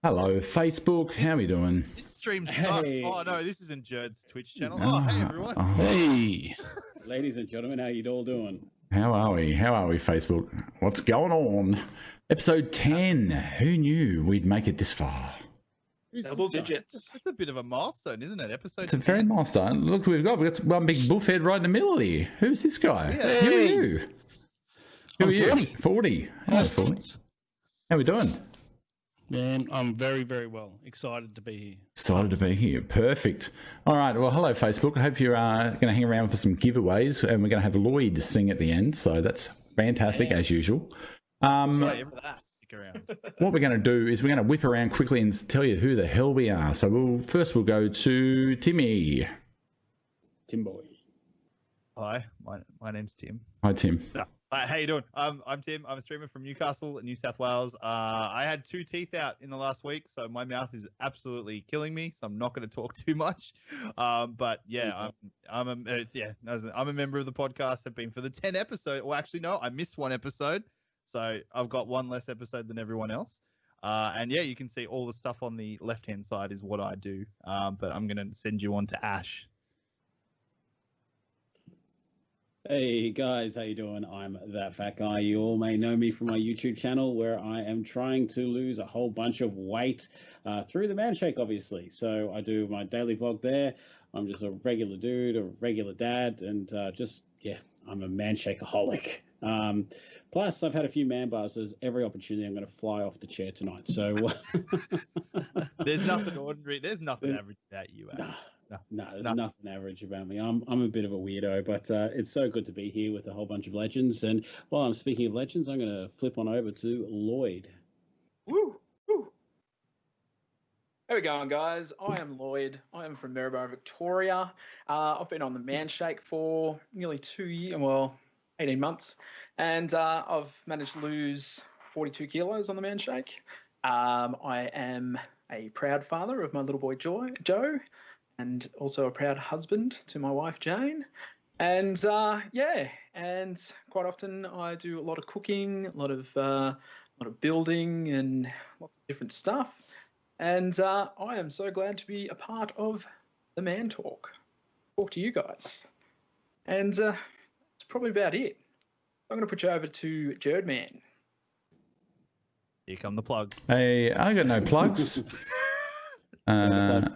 Hello, Facebook. How are we doing? This stream sucks. Hey. Oh no, this isn't Jurd's Twitch channel. Oh, hey everyone. Hey. Ladies and gentlemen, how you all doing? How are we? How are we, Facebook? What's going on? Episode 10. Who knew we'd make it this far? Double digits. It's a bit of a milestone, isn't it? Episode. It's a very milestone. Look, we've got one big buffhead right in the middle here. Who's this guy? Yeah. Who are Hey. you? Who are you? 40. 40. Oh, 40. How we doing? Man, I'm very, very well. Excited to be here. Excited to be here. Perfect. All right. Well, hello, Facebook. I hope you're going to hang around for some giveaways, and we're going to have Lloyd sing at the end. So that's fantastic, as usual. Stick around. What we're going to do is we're going to whip around quickly and tell you who the hell we are. So we'll go to Timmy. Tim Boy. Hi, my name's Tim. Hi, Tim. How you doing? I'm Tim. I'm a streamer from Newcastle, New South Wales. I had 2 teeth out in the last week, so my mouth is absolutely killing me. So I'm not going to talk too much. But yeah, I'm a member of the podcast. I've been for the 10 episode. Well, actually, no, I missed 1 episode, so I've got 1 less episode than everyone else. And yeah, you can see all the stuff on the left-hand side is what I do. But I'm going to send you on to Ash. Hey guys, how you doing? I'm That Fat Guy. You all may know me from my YouTube channel where I am trying to lose a whole bunch of weight through the man shake, obviously. So I do my daily vlog there. I'm just a regular dude, a regular dad, and I'm a man shakeaholic. Plus, I've had a few man bars. There's every opportunity I'm going to fly off the chair tonight. So There's nothing ordinary. There's nothing average about you, Ash. No, there's nothing average about me. I'm a bit of a weirdo, but it's so good to be here with a whole bunch of legends. And while I'm speaking of legends, I'm going to flip on over to Lloyd. Woo! Woo! How we going, guys? I am Lloyd. I am from Maryborough, Victoria. I've been on the Man Shake for nearly 2 years, 18 months, and I've managed to lose 42 kilos on the Man Shake. I am a proud father of my little boy Joe, and also a proud husband to my wife Jane. And and quite often I do a lot of cooking, a lot of building, and lots of different stuff. And I am so glad to be a part of the Man Talk to you guys. And that's probably about it. I'm going to put you over to Jurd Man. Here come the plugs. Hey, I got no plugs. Plug.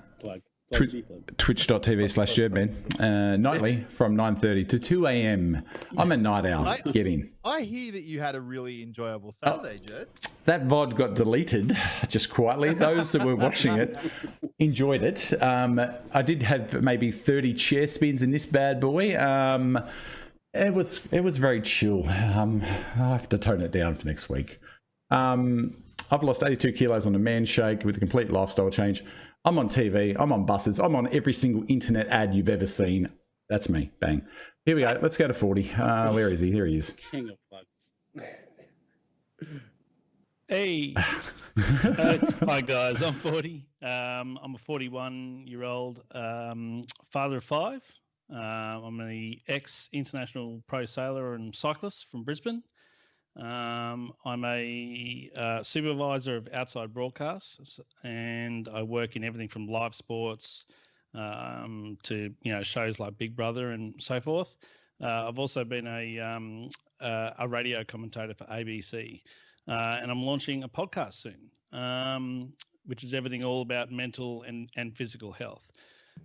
Twitch.tv/Jurdman. Nightly from 9:30 to 2 a.m. I'm a night owl. Get in. I hear that you had a really enjoyable Saturday, Jurd. That VOD got deleted just quietly. Those that were watching it enjoyed it. I did have maybe 30 chair spins in this bad boy. It was very chill. I have to tone it down for next week. I've lost 82 kilos on a man shake with a complete lifestyle change. I'm on TV. I'm on buses. I'm on every single internet ad you've ever seen. That's me. Bang. Here we go. Let's go to 40. Where is he? Here he is. King of plugs. Hey. Hi, guys. I'm 40. I'm a 41-year-old father of 5. I'm an ex-international pro sailor and cyclist from Brisbane. I'm a supervisor of outside broadcasts, and I work in everything from live sports to shows like Big Brother and so forth. I've also been a radio commentator for ABC, and I'm launching a podcast soon, which is everything all about mental and physical health.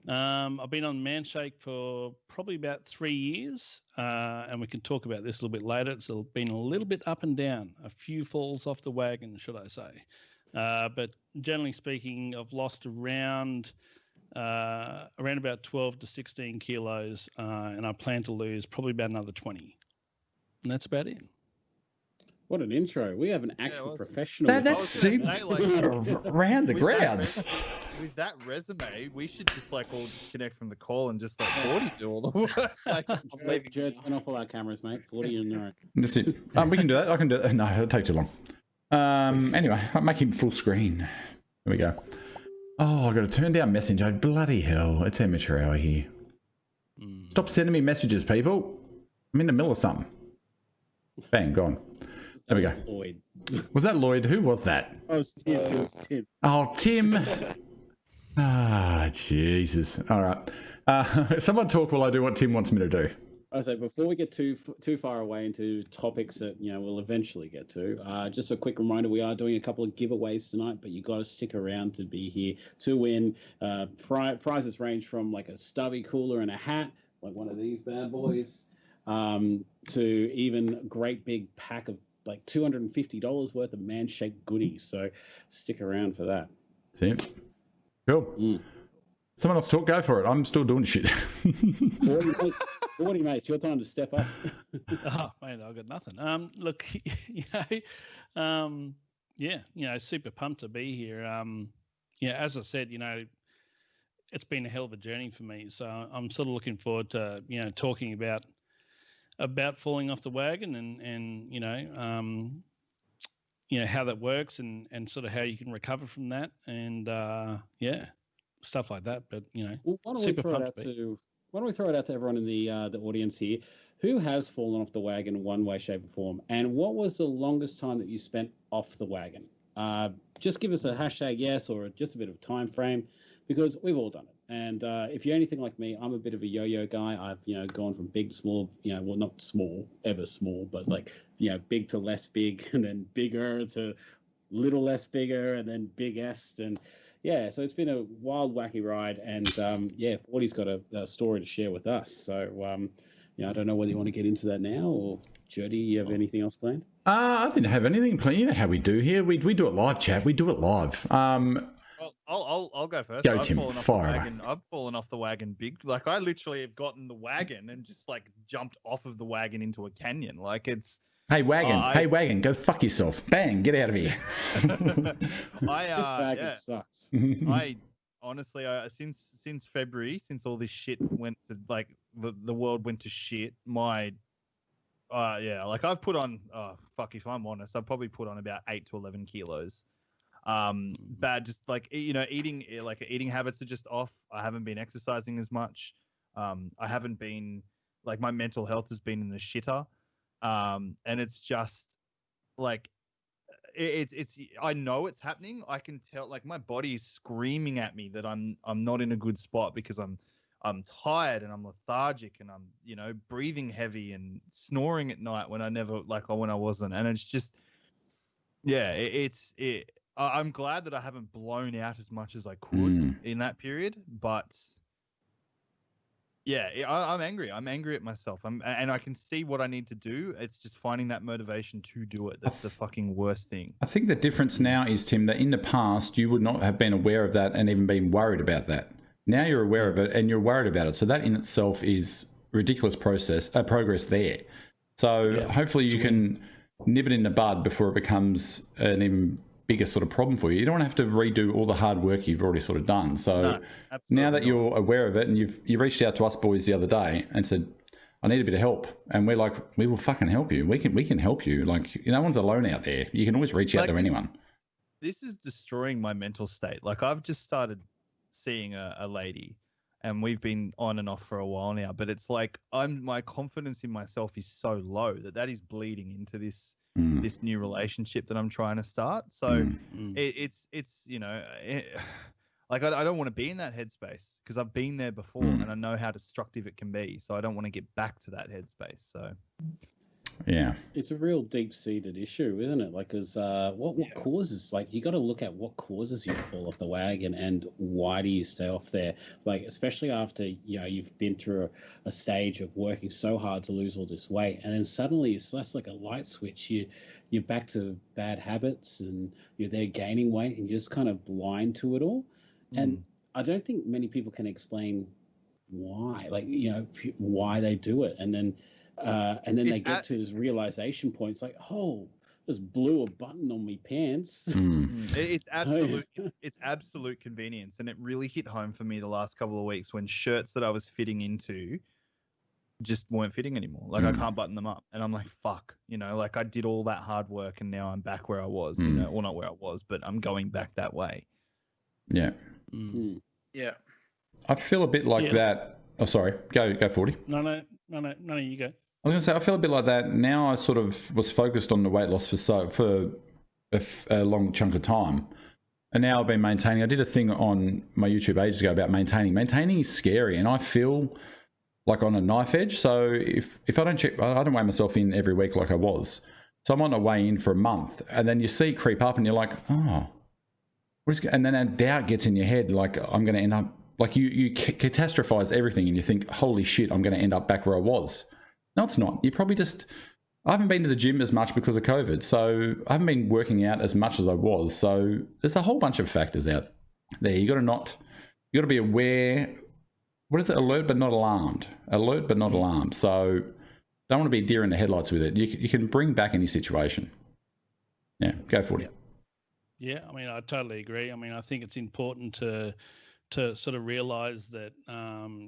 I've been on Man Shake for probably about 3 years, and we can talk about this a little bit later. It's been a little bit up and down, a few falls off the wagon, should I say. But generally speaking, I've lost around about 12 to 16 kilos, and I plan to lose probably about another 20. And that's about it. What an intro. We have an actual professional. That seemed around the grounds. With that resume, we should just all connect from the call and just 40 do all the work. Jurd, turn off all our cameras, mate. 40 in there. That's it. We can do that. I can do it. No, it'll take too long. Anyway, I'll make him full screen. There we go. Oh, I've got to turn down Messenger. Bloody hell. It's amateur hour here. Stop sending me messages, people. I'm in the middle of something. Bang, gone. There we was go. Lloyd. Was that Lloyd? Who was that? Oh, it was Tim. It was Tim. Oh, Tim. Ah, Jesus. All right. Someone talk while I do what Tim wants me to do. I say before we get too far away into topics that we'll eventually get to, just a quick reminder: we are doing a couple of giveaways tonight, but you got to stick around to be here to win. Prizes range from like a stubby cooler and a hat, like one of these bad boys, to even a great big pack of like $250 worth of Manshake goodies. So stick around for that. See it? Cool. Someone else talk. Go for it. I'm still doing shit. 40 mates, it's your time to step up. Oh, mate, I've got nothing. Look, super pumped to be here. As I said, it's been a hell of a journey for me. So I'm sort of looking forward to, talking about falling off the wagon and how that works and sort of how you can recover from that and stuff like that. But well, why don't we throw it out to everyone in the audience here? Who has fallen off the wagon in one way, shape, or form? And what was the longest time that you spent off the wagon? Just give us a hashtag yes or just a bit of time frame, because we've all done it. And if you're anything like me, I'm a bit of a yo-yo guy. I've gone from big to small, well, not small, ever small, but like big to less big, and then bigger to little less bigger, and then biggest, and yeah, so it's been a wild, wacky ride, and 40's got a story to share with us. So, I don't know whether you want to get into that now, or Jurdy, you have anything else planned? I didn't have anything planned. You know how we do here. We do it live, chat. We do it live. I'll go first. Go, Tim. Fire away. I've fallen off the wagon big. Like I literally have gotten the wagon and just like jumped off of the wagon into a canyon. Like it's. Hey wagon, go fuck yourself. Bang, get out of here. This wagon sucks. I honestly, since February, since all this shit went to like the world went to shit, I've put on, if I'm honest, I've probably put on about 8 to 11 kilos. Bad, just like, eating habits are just off. I haven't been exercising as much. I haven't been, like, my mental health has been in the shitter. And it's just like, it's I know it's happening. I can tell, like, my body is screaming at me that I'm not in a good spot because I'm tired and I'm lethargic and I'm, breathing heavy and snoring at night when I wasn't. And it's just, I'm glad that I haven't blown out as much as I could in that period, but I'm angry. I'm angry at myself. And I can see what I need to do. It's just finding that motivation to do it. That's the fucking worst thing. I think the difference now is, Tim, that in the past you would not have been aware of that and even been worried about that. Now you're aware of it and you're worried about it. So that in itself is ridiculous progress there. So hopefully you can nib it in the bud before it becomes an even bigger sort of problem for you. You don't want to have to redo all the hard work you've already sort of done. So now that you're aware of it, and you reached out to us boys the other day and said, I need a bit of help. And we're like, we will fucking help you. We can help you. Like, no one's alone out there. You can always reach out to anyone. This is destroying my mental state. Like, I've just started seeing a lady, and we've been on and off for a while now, but it's like my confidence in myself is so low that is bleeding into this new relationship that I'm trying to start. So it's like I don't want to be in that headspace because I've been there before and I know how destructive it can be. So I don't want to get back to that headspace. So yeah, it's a real deep-seated issue, isn't it? Like, because what causes, like, you got to look at what causes you to fall off the wagon and why do you stay off there? Like, especially after you've been through a stage of working so hard to lose all this weight, and then suddenly it's less like a light switch. You're back to bad habits and you're there gaining weight and you're just kind of blind to it all. And I don't think many people can explain why, like, why they do it, and then they get to this realization point. It's like, oh, just blew a button on me pants. It's absolute convenience, and it really hit home for me the last couple of weeks when shirts that I was fitting into just weren't fitting anymore. Like, I can't button them up, and I'm like, fuck, like I did all that hard work, and now I'm back where I was. Well, not where I was, but I'm going back that way. Yeah. Yeah. I feel a bit like that. Oh, sorry. Go 40. No, you go. I was going to say, I feel a bit like that. Now I sort of was focused on the weight loss for a long chunk of time. And now I've been maintaining. I did a thing on my YouTube ages ago about maintaining. Maintaining is scary, and I feel like on a knife edge. So if I don't check, I don't weigh myself in every week like I was. So I'm on a weigh in for a month, and then you see it creep up, and you're like, oh, and then a doubt gets in your head, like I'm going to end up, like you catastrophize everything, and you think, holy shit, I'm going to end up back where I was. No, it's not. You probably just, I haven't been to the gym as much because of COVID, so I haven't been working out as much as I was. So there's a whole bunch of factors out there. You got to be aware. What is it? Alert but not alarmed. Alert but not alarmed. So don't want to be deer in the headlights with it. You can bring back any situation. Yeah, go for it. Yeah, I mean, I totally agree. I mean, I think it's important to sort of realize that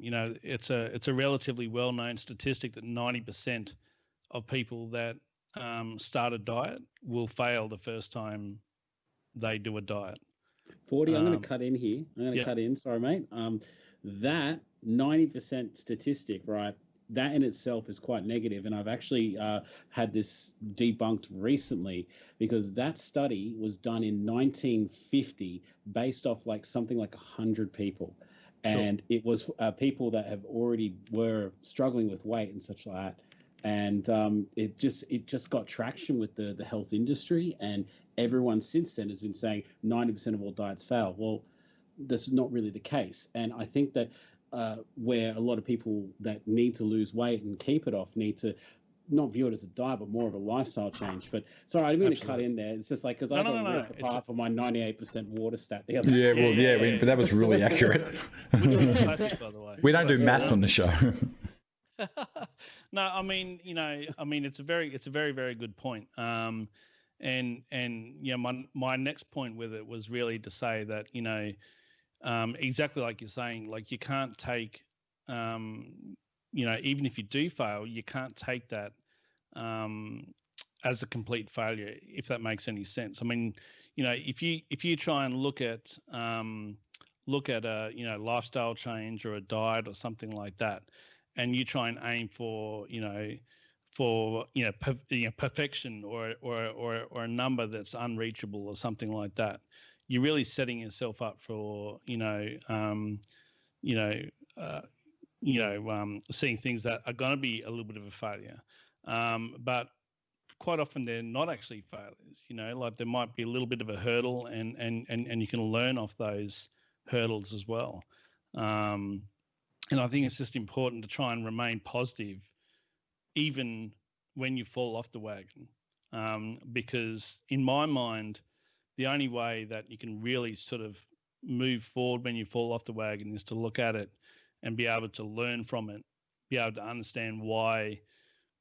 you know, it's a relatively well-known statistic that 90% of people that start a diet will fail the first time they do a diet. 40, I'm going to cut in here. I'm going to cut in. Sorry, mate. That 90% statistic, right? That in itself is quite negative. And I've actually had this debunked recently, because that study was done in 1950 based off like something like 100 people. And it was people that have already were struggling with weight and such like that. And it just got traction with the health industry, and everyone since then has been saying 90% of all diets fail. Well, this is not really the case. And I think that where a lot of people that need to lose weight and keep it off need to not view it as a diet, but more of a lifestyle change. But sorry, I'm going to cut in there. It's just like, because I got ripped apart for my 98% water stat the other day. But that was really accurate. Classic, by the way. We don't do maths on the show. No, I mean, you know, it's a very, very good point. And yeah, my next point with it was really to say that, you know, exactly like you're saying, like you can't take, you know, even if you do fail, you can't take that as a complete failure, if that makes any sense. I mean, you know, if you try and look at a, you know, lifestyle change or a diet or something like that, and you try and aim for, perfection or a number that's unreachable or something like that, you're really setting yourself up for, seeing things that are going to be a little bit of a failure. But quite often they're not actually failures, you know, like there might be a little bit of a hurdle, and you can learn off those hurdles as well. And I think it's just important to try and remain positive, even when you fall off the wagon, because in my mind, the only way that you can really sort of move forward when you fall off the wagon is to look at it and be able to learn from it, be able to understand why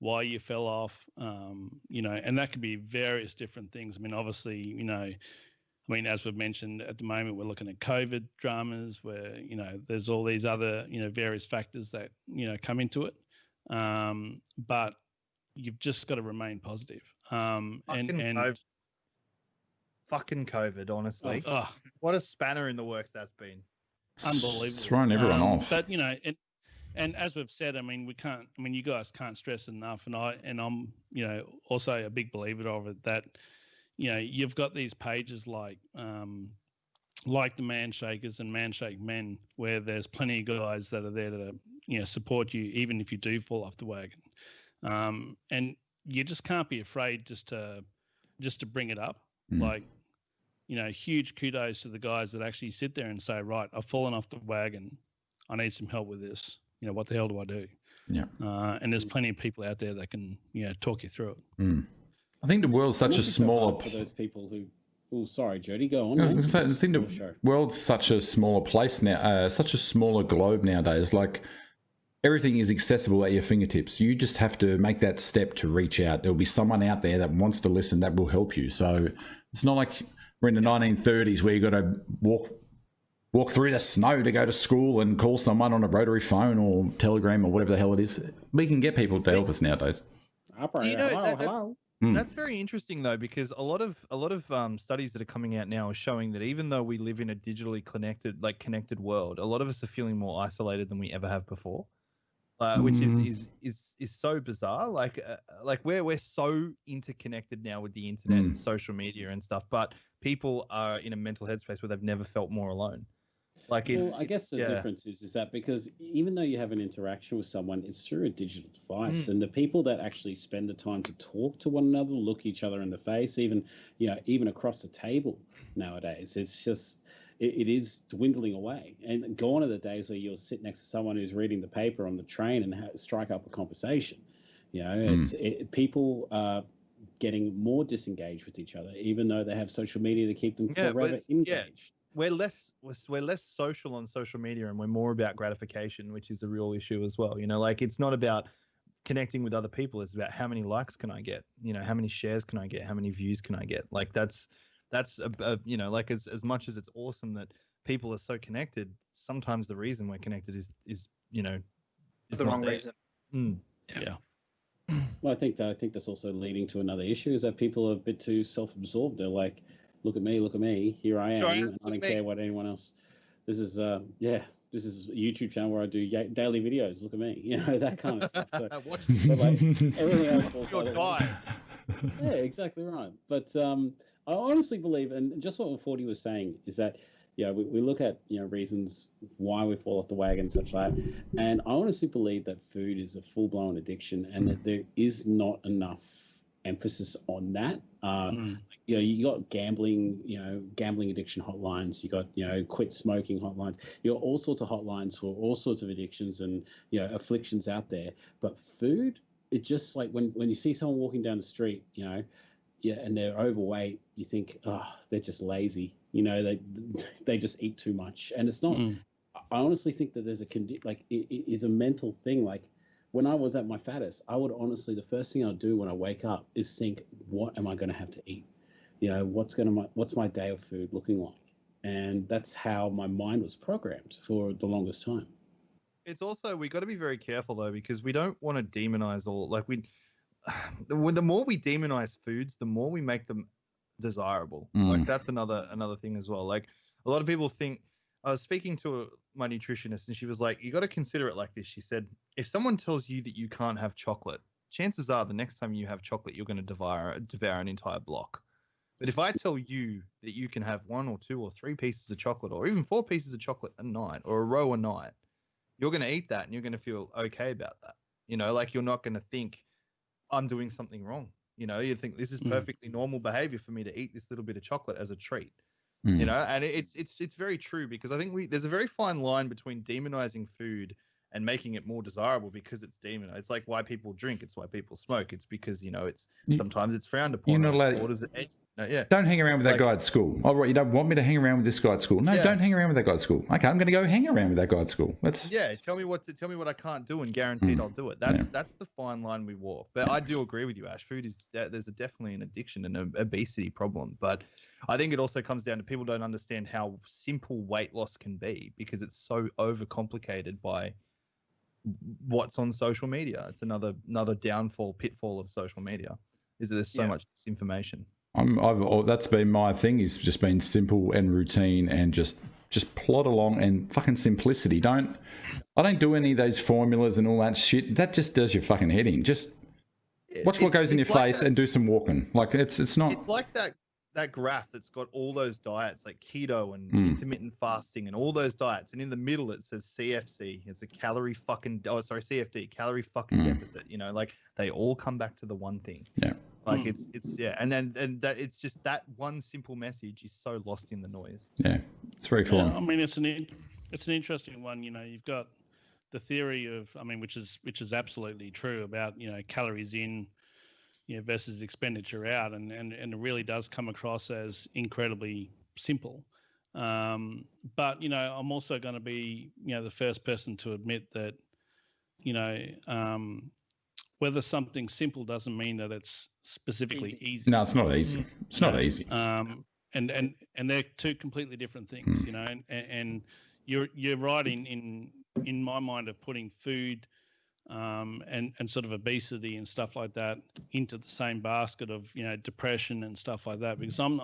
you fell off, and that could be various different things. I mean, obviously, as we've mentioned, at the moment, we're looking at COVID dramas where, there's all these other, various factors that, come into it. But you've just got to remain positive. Fucking COVID, honestly. What a spanner in the works that's been. Unbelievable. It's thrown everyone off. But, and as we've said, you guys can't stress enough. And I'm, also a big believer of it that, you've got these pages like the Man Shakers and Man Shake Men, where there's plenty of guys that are there to, support you, even if you do fall off the wagon. And you just can't be afraid just to bring it up. Like, huge kudos to the guys that actually sit there and say, right, I've fallen off the wagon. I need some help with this. What the hell do I do? Yeah. And there's plenty of people out there that can, talk you through it. I think the world's such a smaller... For those people who... Oh, sorry, Jurdy, go on. I think the world's such a smaller place now, such a smaller globe nowadays. Like, everything is accessible at your fingertips. You just have to make that step to reach out. There'll be someone out there that wants to listen that will help you. So it's not like we're in the 1930s where you got to walk through the snow to go to school and call someone on a rotary phone or telegram or whatever the hell it is. We can get people to help us nowadays. Hello. That's very interesting though, because a lot of studies that are coming out now are showing that even though we live in a digitally connected world, a lot of us are feeling more isolated than we ever have before. which is so bizarre. Like we're so interconnected now with the internet and social media and stuff, but people are in a mental headspace where they've never felt more alone. Like, well, I guess the difference is that because even though you have an interaction with someone, it's through a digital device, and the people that actually spend the time to talk to one another, look each other in the face, even across the table nowadays, it's just it is dwindling away. And gone are the days where you'll sit next to someone who's reading the paper on the train and strike up a conversation. People are getting more disengaged with each other, even though they have social media to keep them forever engaged. Yeah. We're less social on social media, and we're more about gratification, which is a real issue as well. Like, it's not about connecting with other people. It's about how many likes can I get? How many shares can I get? How many views can I get? Like, that's like, as much as it's awesome that people are so connected, sometimes the reason we're connected is the wrong reason. Yeah. Well, I think that's also leading to another issue, is that people are a bit too self-absorbed. They're like, look at me, here I am. Sure, I don't care what anyone else. This is a YouTube channel where I do daily videos. Look at me, that kind of stuff. So, watch but like everything else falls your die. Yeah, exactly right. But I honestly believe, and just what 40 was saying, is that we look at reasons why we fall off the wagon and such like, and I honestly believe that food is a full-blown addiction, and that there is not enough emphasis on that. You got gambling addiction hotlines, you got quit smoking hotlines, you got all sorts of hotlines for all sorts of addictions and afflictions out there. But food, it's just like when you see someone walking down the street, and they're overweight, you think, oh, they're just lazy, they just eat too much. And it's not. I honestly think that there's it's a mental thing. Like, when I was at my fattest, I would honestly, the first thing I'd do when I wake up is think, what am I going to have to eat? What's my day of food looking like? And that's how my mind was programmed for the longest time. It's also, we got to be very careful though, because we don't want to demonize the more we demonize foods, the more we make them desirable. Like, that's another thing as well. Like, a lot of people think, I was speaking to my nutritionist, and she was like, you got to consider it like this. She said, if someone tells you that you can't have chocolate, chances are the next time you have chocolate, you're going to devour an entire block. But if I tell you that you can have 1 or 2 or 3 pieces of chocolate, or even 4 pieces of chocolate a night, or a row a night, you're going to eat that and you're going to feel okay about that. Like, you're not going to think I'm doing something wrong. You think this is perfectly normal behavior for me to eat this little bit of chocolate as a treat. And it's very true, because I think there's a very fine line between demonizing food and making it more desirable because it's demonized. It's like why people drink. It's why people smoke. It's because, sometimes it's frowned upon. You're not allowed. Don't hang around with that guy at school. All right, you don't want me to hang around with this guy at school. No, don't hang around with that guy at school. Okay, I'm going to go hang around with that guy at school. Tell me what I can't do, and guaranteed I'll do it. That's the fine line we walk. But I do agree with you, Ash. Food is there's definitely an addiction and an obesity problem. But I think it also comes down to people don't understand how simple weight loss can be, because it's so overcomplicated by what's on social media. It's another pitfall of social media, is that there's so much disinformation. That's been my thing, is just been simple and routine, and just plod along, and fucking simplicity. I don't do any of those formulas and all that shit. That just does your fucking head in. Just watch what goes in your face and do some walking. Like, it's not. It's like that graph that's got all those diets, like keto and intermittent fasting and all those diets, and in the middle it says CFC. It's a CFD, calorie fucking deficit. Like, they all come back to the one thing. Yeah. Like, and that it's just that one simple message is so lost in the noise. Yeah, it's very fun. I mean, it's an interesting one. You've got the theory of, which is absolutely true about calories in, versus expenditure out, and it really does come across as incredibly simple. But I'm also going to be the first person to admit that whether something's simple doesn't mean that it's specifically easy. No, it's not easy. It's not easy. And they're two completely different things, and you're right in my mind of putting food and sort of obesity and stuff like that into the same basket of depression and stuff like that, because I'm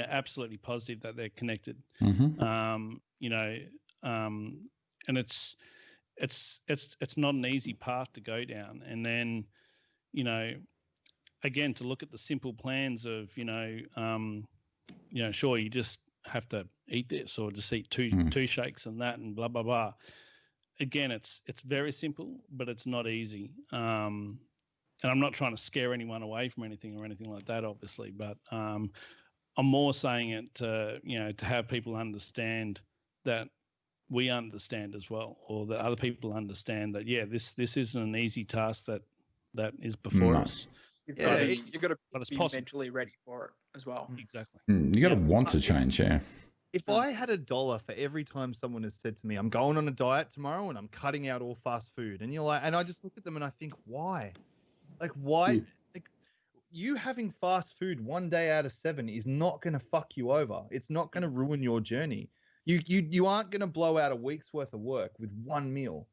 absolutely positive that they're connected. And it's not an easy path to go down. And then, you know, again, to look at the simple plans of, you know, sure, you just have to eat this or just eat two shakes and that and blah, blah, blah. Again, it's very simple, but it's not easy. And I'm not trying to scare anyone away from anything or anything like that, obviously, but I'm more saying it to, you know, to have people understand that we understand as well, or that other people understand that, yeah, this isn't an easy task that is before us. You've got to be mentally ready for it as well. Exactly. You got to want to change, yeah. If I had $1 for every time someone has said to me, I'm going on a diet tomorrow and I'm cutting out all fast food, and you're like, and I just look at them and I think, why? Like, why? Like, you having fast food 1 day out of 7 is not going to fuck you over. It's not going to ruin your journey. You aren't going to blow out a week's worth of work with one meal.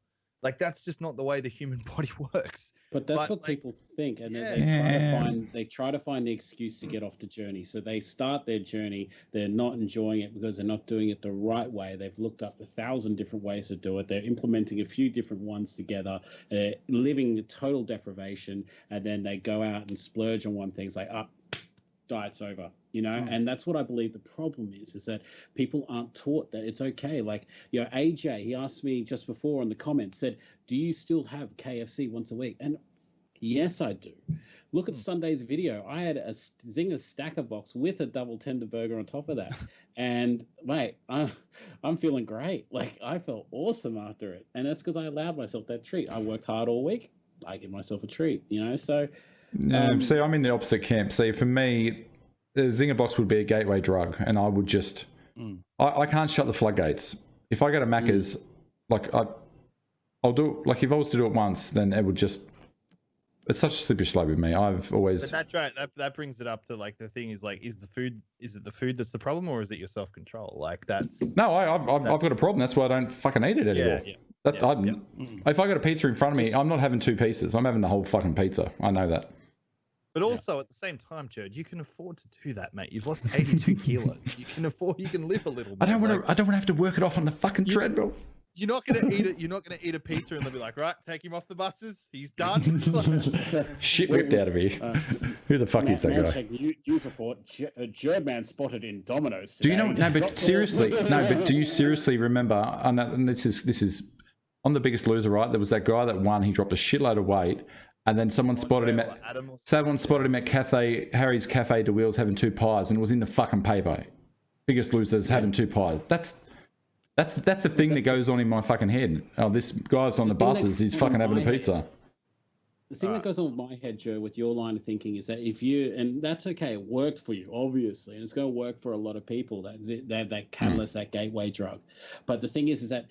Like, that's just not the way the human body works. But that's what people think, and they try to find the excuse to get off the journey. So they start their journey, they're not enjoying it because they're not doing it the right way. They've looked up 1,000 different ways to do it. They're implementing a few different ones together, living total deprivation, and then they go out and splurge on one thing. It's like, diet's over, you know. And that's what I believe the problem is that people aren't taught that it's okay. Like, you know, AJ, he asked me just before in the comments, said, do you still have KFC once a week? And yes, I do. Look at Sunday's video. I had a Zinger Stacker box with a double tender burger on top of that. And mate, I'm feeling great. Like, I felt awesome after it. And that's because I allowed myself that treat. I worked hard all week. I give myself a treat, you know. So see, I'm in the opposite camp. See, for me, the Zinger box would be a gateway drug, and I would just, I can't shut the floodgates. If I go to Macca's, like I'll do it. Like, if I was to do it once, then it would just, it's such a slippery slope with me. I've always. But that's right. That brings it up to, like, the thing is, like, is it the food that's the problem, or is it your self control? Like, that's no, I've got a problem. That's why I don't fucking eat it anymore. If I got a pizza in front of me, I'm not having 2 pieces. I'm having the whole fucking pizza. I know that. But also at the same time, Jurd, you can afford to do that, mate. You've lost 82 kilos. You can live a little bit. I don't want to have to work it off on the fucking treadmill. You're not gonna eat it. You're not gonna eat a pizza and they'll be like, right, take him off the buses. He's done. Shit whipped out of me. Who the fuck is that guy? You support Jurd man spotted in Domino's. Do you know? No, but seriously, but do you seriously remember? And this is on The Biggest Loser, right? There was that guy that won. He dropped a shitload of weight. And then someone spotted him at Harry's Cafe de Wheels having 2 pies, and it was in the fucking paper. Biggest Losers having 2 pies. That's the thing that goes on in my fucking head. Oh, this guy's on the buses. He's fucking having a pizza. The thing that goes on with my head, Joe, with your line of thinking, is that if you, and that's okay, it worked for you, obviously, and it's going to work for a lot of people. That catalyst, that gateway drug. But the thing is that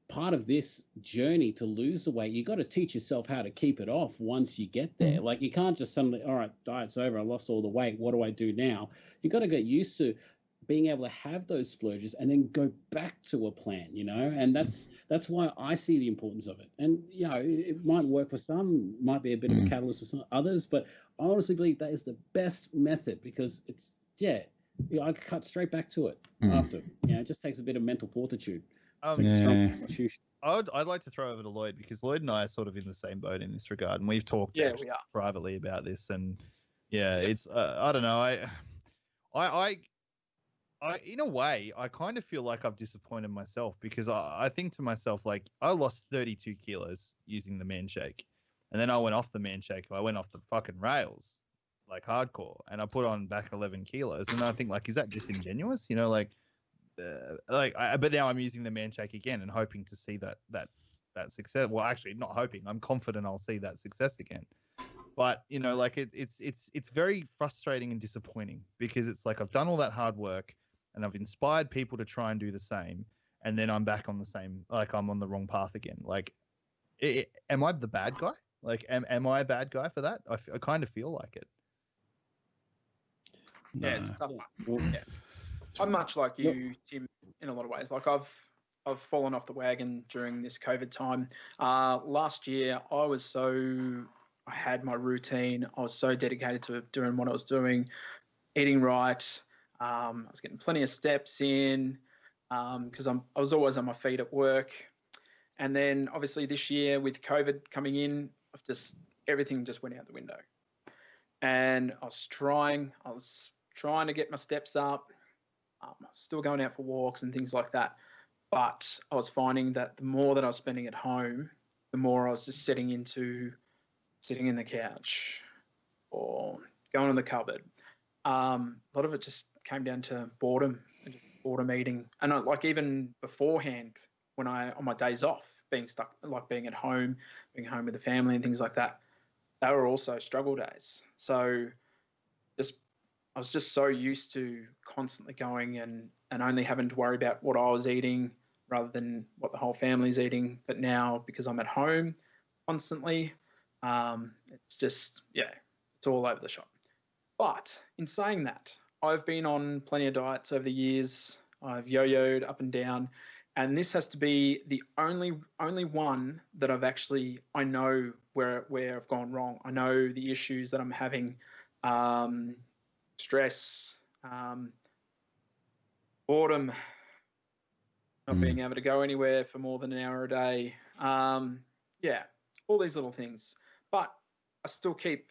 part of this journey to lose the weight, you got to teach yourself how to keep it off once you get there. Like, you can't just suddenly, all right, diet's over, I lost all the weight, what do I do now? You got to get used to being able to have those splurges and then go back to a plan, you know. And that's why I see the importance of it. And, you know, it might work for some, might be a bit of a catalyst for some others, but I honestly believe that is the best method, because it's, I cut straight back to it after. You know, it just takes a bit of mental fortitude. I'd like to throw over to Lloyd, because Lloyd and I are sort of in the same boat in this regard, and we've talked privately about this. And it's I don't know. I in a way, I kind of feel like I've disappointed myself, because I think to myself, like, I lost 32 kilos using the man shake, and then I went off the man shake. I went off the fucking rails, like, hardcore, and I put on back 11 kilos, and I think, like, is that disingenuous? You know, like. But now I'm using the man shake again and hoping to see that success. Well, actually, not hoping. I'm confident I'll see that success again. But, you know, like, it's very frustrating and disappointing, because it's like I've done all that hard work and I've inspired people to try and do the same, and then I'm back on the same, like, I'm on the wrong path again. Like, am I the bad guy? Like, am I a bad guy for that? I kind of feel like it. Yeah, it's a tough one. Yeah. I'm much like you, Tim, in a lot of ways. Like, I've fallen off the wagon during this COVID time. Last year, I had my routine. I was so dedicated to doing what I was doing, eating right. I was getting plenty of steps in, because I was always on my feet at work. And then obviously this year with COVID coming in, everything just went out the window. And I was trying to get my steps up, still going out for walks and things like that. But I was finding that the more that I was spending at home, the more I was just sitting in the couch or going in the cupboard. A lot of it just came down to boredom and just boredom eating. And like even beforehand, when on my days off, being stuck, like being at home, being home with the family and things like that, they were also struggle days. So I was just so used to constantly going and only having to worry about what I was eating rather than what the whole family's eating. But now, because I'm at home constantly, it's just, it's all over the shop. But in saying that, I've been on plenty of diets over the years. I've yo-yoed up and down. And this has to be the only one that I know where I've gone wrong. I know the issues that I'm having, stress, boredom, not being able to go anywhere for more than an hour a day. All these little things. But I still keep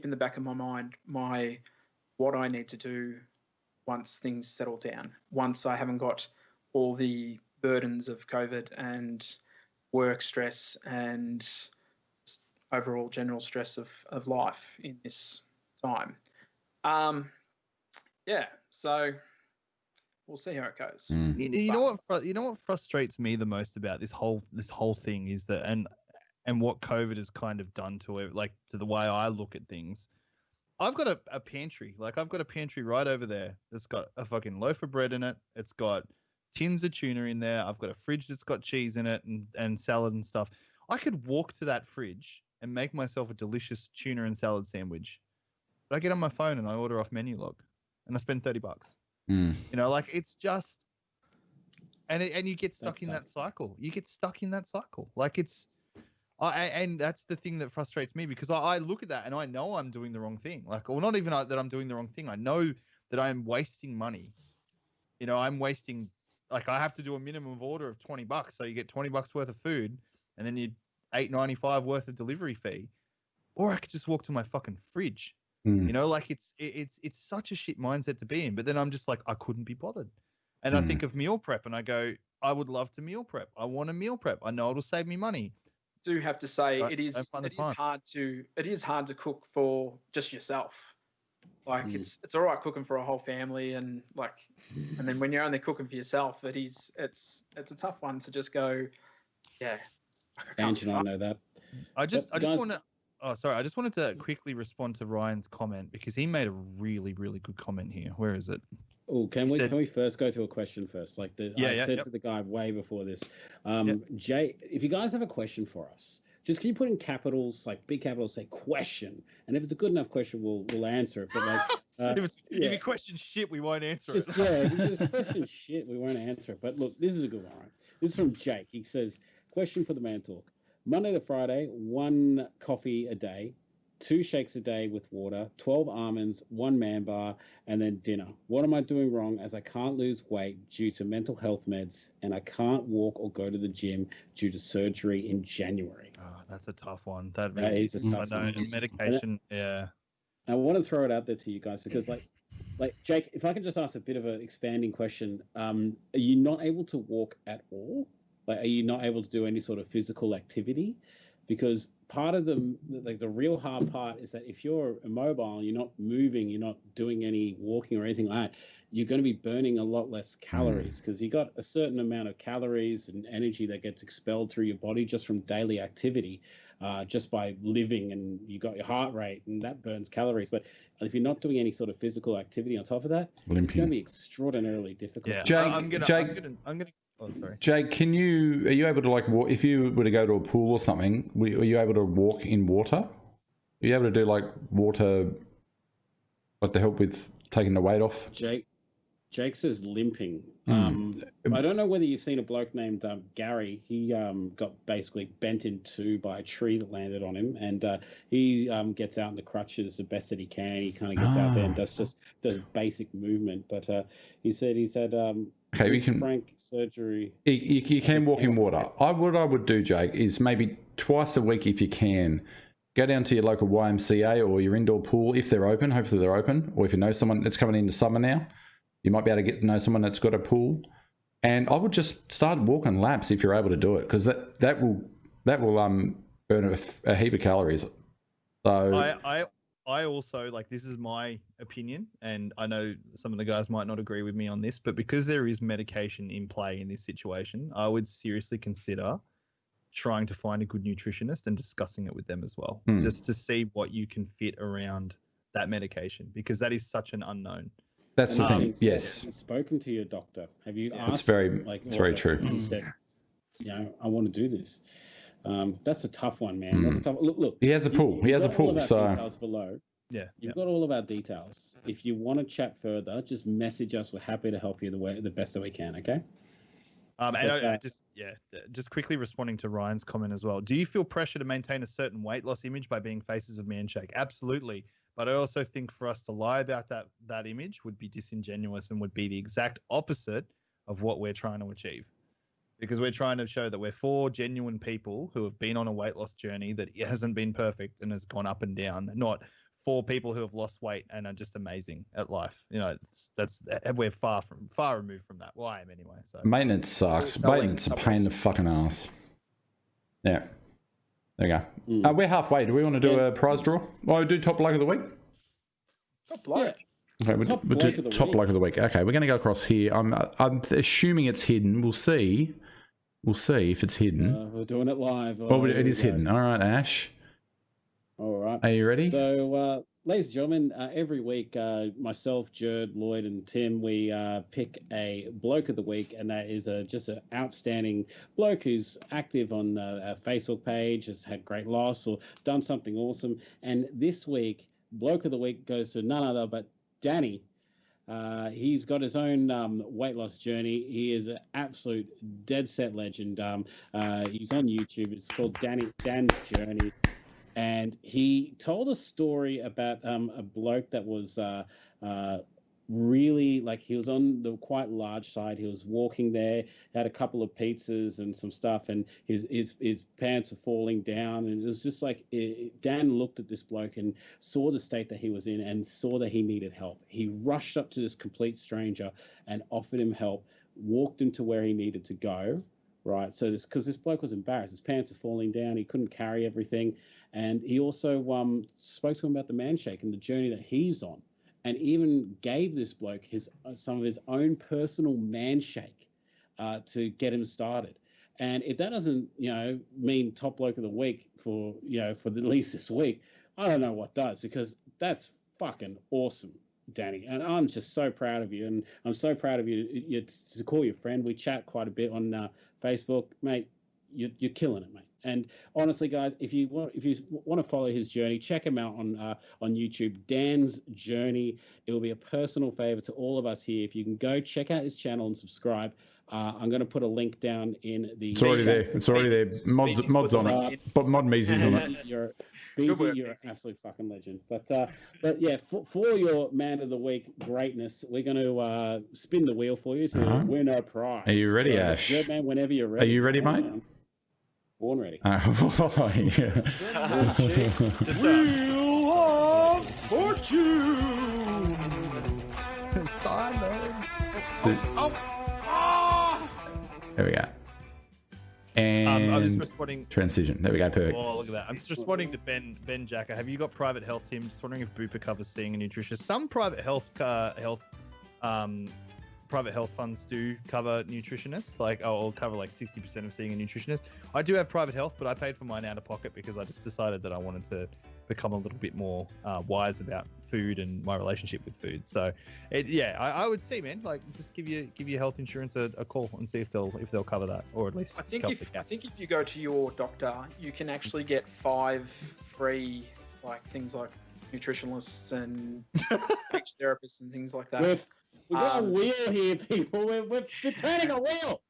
in the back of my mind what I need to do once things settle down, once I haven't got all the burdens of COVID and work stress and overall general stress of life in this time. So we'll see how it goes. You know what frustrates me the most about this whole thing is that, and what COVID has kind of done to it, like to the way I look at things. I've got a pantry. Like I've got a pantry right over there that's got a fucking loaf of bread in it. It's got tins of tuna in there. I've got a fridge that's got cheese in it and salad and stuff. I could walk to that fridge and make myself a delicious tuna and salad sandwich. But I get on my phone and I order off Menulog and I spend $30. You know, like it's just, and you get stuck in that cycle. You get stuck in that cycle. Like and that's the thing that frustrates me, because I look at that and I know I'm doing the wrong thing. Like, or not even that I'm doing the wrong thing. I know that I'm wasting money. You know, I'm wasting, like I have to do a minimum order of $20. So you get $20 worth of food and then you $8.95 worth of delivery fee. Or I could just walk to my fucking fridge. You know, like it's such a shit mindset to be in. But then I'm just like, I couldn't be bothered. And I think of meal prep and I go, I would love to meal prep. I want a meal prep. I know it'll save me money. Do have to say it is hard to cook for just yourself. Like it's all right cooking for a whole family and then when you're only cooking for yourself, it's a tough one to just go, I know that. I just want to. Oh, sorry. I just wanted to quickly respond to Ryan's comment because he made a really, really good comment here. Where is it? Oh, can we first go to a question first? Like I said to the guy way before this, Jay, if you guys have a question for us, just can you put in capitals, like big capitals, say question, and if it's a good enough question, we'll answer it. But like, if you question shit, we won't answer it. If you just question shit, we won't answer it. But look, this is a good one. Right? This is from Jake. He says, question for the Man Talk. Monday to Friday, 1 coffee a day, 2 shakes a day with water, 12 almonds, 1 man bar, and then dinner. What am I doing wrong, as I can't lose weight due to mental health meds and I can't walk or go to the gym due to surgery in January? Oh, that's a tough one. That really is a tough one. Medication, I want to throw it out there to you guys because like Jake, if I can just ask a bit of an expanding question, are you not able to walk at all? Like, are you not able to do any sort of physical activity? Because part of the real hard part is that if you're immobile, you're not moving, you're not doing any walking or anything like that, you're going to be burning a lot less calories because you got a certain amount of calories and energy that gets expelled through your body just from daily activity, just by living, and you got your heart rate and that burns calories. But if you're not doing any sort of physical activity on top of that, it's going to be extraordinarily difficult. Yeah. Jake, I'm gonna. Oh, sorry. Jake, are you able to walk, if you were to go to a pool or something, are you able to walk in water? Are you able to do water, to help with taking the weight off? Jake says limping. I don't know whether you've seen a bloke named Gary. He got basically bent in two by a tree that landed on him, and he gets out in the crutches the best that he can. He kind of gets out there and does basic movement. But he said Okay, we can. Frank surgery. You can walk in water. What I would do, Jake, is maybe twice a week if you can. Go down to your local YMCA or your indoor pool if they're open. Hopefully they're open. Or if you know someone that's coming into summer now, you might be able to get to know someone that's got a pool. And I would just start walking laps if you're able to do it, because that will burn a heap of calories. So I also, like, this is my opinion, and I know some of the guys might not agree with me on this, but because there is medication in play in this situation, I would seriously consider trying to find a good nutritionist and discussing it with them as well, just to see what you can fit around that medication, because that is such an unknown. That's the thing. Yes. Have you spoken to your doctor? Have you asked? It's very true. He said, I want to do this. That's a tough one, man. That's a tough. Look. He has a pool. He has a pool. So details below. Yeah, you've got all of our details. If you want to chat further, just message us. We're happy to help you the best that we can. Okay. And just quickly responding to Ryan's comment as well. Do you feel pressure to maintain a certain weight loss image by being faces of Manshake? Absolutely. But I also think for us to lie about that image would be disingenuous and would be the exact opposite of what we're trying to achieve. Because we're trying to show that we're 4 genuine people who have been on a weight loss journey that hasn't been perfect and has gone up and down, not 4 people who have lost weight and are just amazing at life. We're far removed from that. Well, I am anyway. So maintenance sucks. Maintenance is a pain in the fucking ass. Yeah. There you go. We're halfway. Do we want to do a prize draw? Oh, do top bloke of the week? Top bloke. Okay, we'll do top bloke of the week. Okay, we're going to go across here. I'm assuming it's hidden. We'll see. We'll see if it's hidden. We're doing it live. It is hidden. All right, Ash. All right. Are you ready? So, ladies and gentlemen, every week, myself, Jurd, Lloyd, and Tim, we pick a bloke of the week, and that is just an outstanding bloke who's active on our Facebook page, has had great loss or done something awesome. And this week, bloke of the week goes to none other but Danny. He's got his own weight loss journey. He is an absolute dead set legend. He's on YouTube. It's called Dan's Journey. And he told a story about a bloke that was really, like, he was on the quite large side. He was walking there, had a couple of pizzas and some stuff, and his pants were falling down. And it was just like, Dan looked at this bloke and saw the state that he was in and saw that he needed help. He rushed up to this complete stranger and offered him help, walked him to where he needed to go. Right. So because this bloke was embarrassed, his pants were falling down. He couldn't carry everything. And he also spoke to him about the Manshake and the journey that he's on, and even gave this bloke some of his own personal Manshake to get him started. And if that doesn't, mean top bloke of the week for at least this week, I don't know what does, because that's fucking awesome, Danny. And I'm just so proud of you. And I'm so proud of you to call your friend. We chat quite a bit on Facebook, mate. You're killing it, mate. And honestly, guys, if you want to follow his journey, check him out on YouTube, Dan's Journey. It will be a personal favor to all of us here. If you can go check out his channel and subscribe. I'm going to put a link down in the. It's already there. It's already there. Mods on it. But Mod Meezy's on it. You're an absolute fucking legend. But yeah, for your man of the week greatness, we're going to spin the wheel for you to win a prize. Are you ready, Ash? Good, man, whenever you're ready. Are you ready, mate? Born ready. Oh, yeah. Wheel of Fortune. Silence. There we go. And I'm just responding. Transition. There we go. Perfect. Oh, look at that. I'm just responding to Ben Jacker. Have you got private health, Tim? Just wondering if Bupa covers seeing a nutritionist. Some private health funds do cover nutritionists, or cover like 60% of seeing a nutritionist. I do have private health, but I paid for mine out of pocket because I just decided that I wanted to become a little bit more wise about food and my relationship with food. So, I would say, man, like, just give your health insurance a call and see if they'll cover that, or at least. I think if you go to your doctor, you can actually get 5 free things like nutritionalists and speech therapists and things like that. We've got a wheel here, people. We're turning a wheel.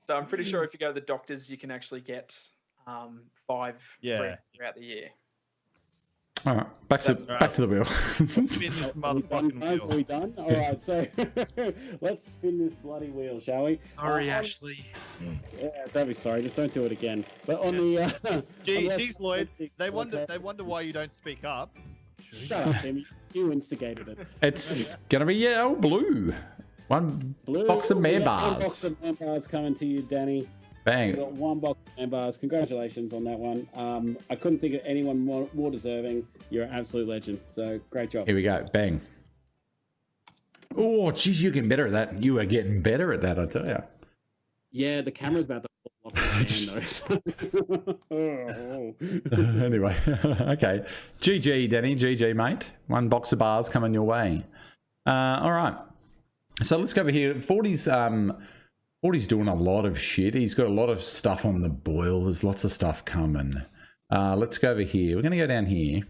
So I'm pretty sure if you go to the doctors, you can actually get 5 free throughout the year. All right, back to the wheel. Spin this motherfucking Are wheel. we done? All right, so let's spin this bloody wheel, shall we? Sorry, Ashley. Yeah, don't be sorry. Just don't do it again. But on the Geez, Lloyd, they wonder why you don't speak up. Shut up, Tim. You instigated it. It's gonna be yellow, blue. One box of man One box bars. of man bars coming to you, Danny. We Bang. got one box of man bars. Congratulations on that one. I couldn't think of anyone more deserving. You're an absolute legend. So great job. Here we go. Bang. Oh, geez, you're getting better at that. You are getting better at that, I tell you. Yeah, the camera's about to fall off the hand, though. Anyway, okay. GG, Danny. GG, mate. One box of bars coming your way. All right. So let's go over here. 40's doing a lot of shit. He's got a lot of stuff on the boil. There's lots of stuff coming. Let's go over here. We're going to go down here.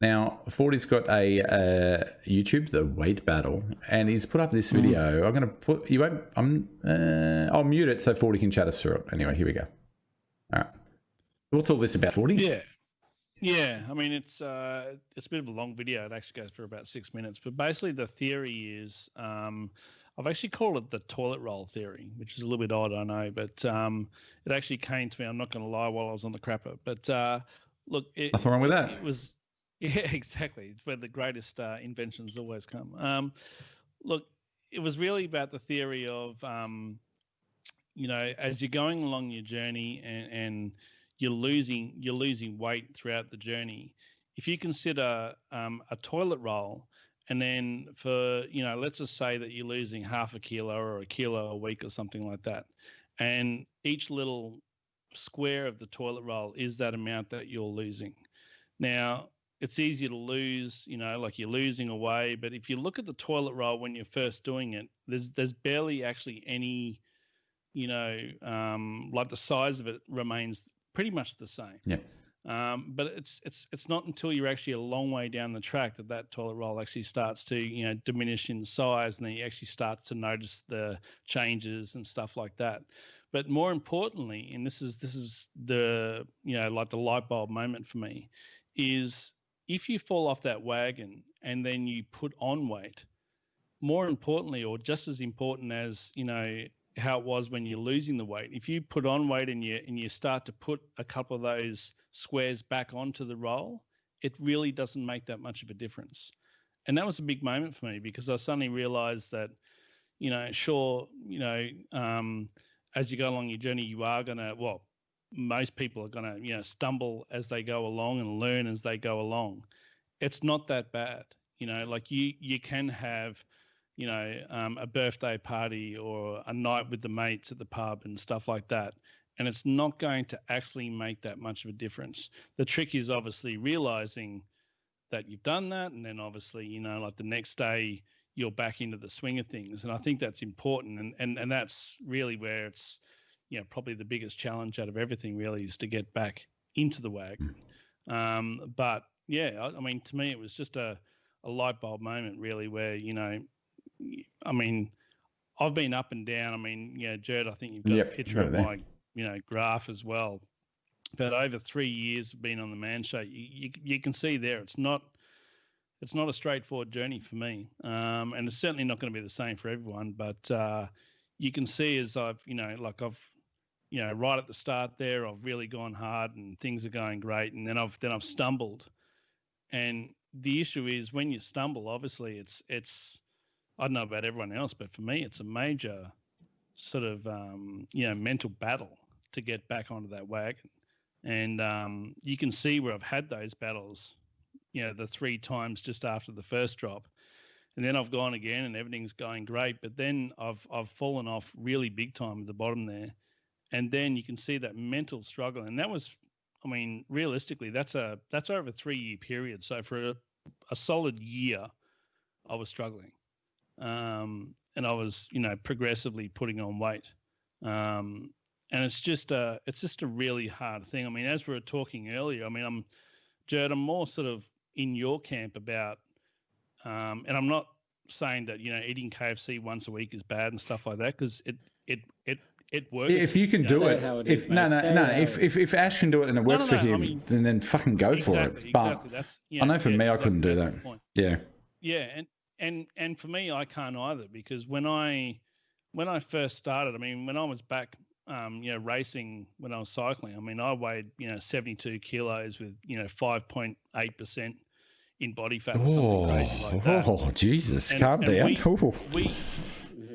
Now, 40's got a YouTube, the weight battle, and he's put up this video. I'm going to put, you won't, I'll mute it so 40 can chat us through it. Anyway, here we go. All right. What's all this about, 40? Yeah. I mean, it's a bit of a long video. It actually goes for about 6 minutes. But basically, the theory is, I've actually called it the toilet roll theory, which is a little bit odd, I know. But it actually came to me. I'm not going to lie while I was on the crapper. But look, Nothing wrong with that. It was, yeah, exactly. It's where the greatest inventions always come. Look, it was really about the theory of, as you're going along your journey and you're losing weight throughout the journey. If you consider a toilet roll, and then for, let's just say that you're losing half a kilo or a kilo a week or something like that, and each little square of the toilet roll is that amount that you're losing. Now, it's easy to lose, like you're losing away, but if you look at the toilet roll when you're first doing it, there's barely actually any, like the size of it remains pretty much the same. Yeah. But it's not until you're actually a long way down the track that toilet roll actually starts to diminish in size, and then you actually start to notice the changes and stuff like that. But more importantly, and this is the like the light bulb moment for me, is if you fall off that wagon and then you put on weight, more importantly, or just as important as how it was when you're losing the weight, if you put on weight and you start to put a couple of those squares back onto the roll, it really doesn't make that much of a difference. And that was a big moment for me, because I suddenly realized that, as you go along your journey, you are going to, most people are going to, stumble as they go along and learn as they go along. It's not that bad. Like you can have, a birthday party or a night with the mates at the pub and stuff like that, and it's not going to actually make that much of a difference. The trick is obviously realizing that you've done that, and then obviously, like the next day you're back into the swing of things. And I think that's important, and that's really where it's, probably the biggest challenge out of everything really is to get back into the wagon. But yeah, I mean, to me, it was just a light bulb moment really, where, I mean, I've been up and down. I mean, Jurd, I think you've got a picture of my, graph as well. But over 3 years of being on the Man Shake, you can see there, it's not a straightforward journey for me. And it's certainly not going to be the same for everyone, but you can see as I've, right at the start there, I've really gone hard and things are going great. And then I've stumbled. And the issue is when you stumble, obviously it's, I don't know about everyone else, but for me, it's a major sort of, mental battle to get back onto that wagon. And you can see where I've had those battles, the 3 times just after the first drop. And then I've gone again and everything's going great. But then I've fallen off really big time at the bottom there. And then you can see that mental struggle. And that was, I mean, realistically, that's over a 3-year period. So for a solid year, I was struggling. And I was, progressively putting on weight. And it's just a really hard thing. I mean, as we were talking earlier, I mean, Jurd, I'm more sort of in your camp about, and I'm not saying that, eating KFC once a week is bad and stuff like that, because it works. If you can do it, if Ash can do it and it works for him, I mean, then fucking go for it. But that's, I know for me, I couldn't do that. Yeah. Yeah, and for me, I can't either, because when I first started, I mean, when I was back, racing, when I was cycling, I mean, I weighed 72 kilos with 5.8% in body fat or something crazy like that. Oh, Jesus, calm down.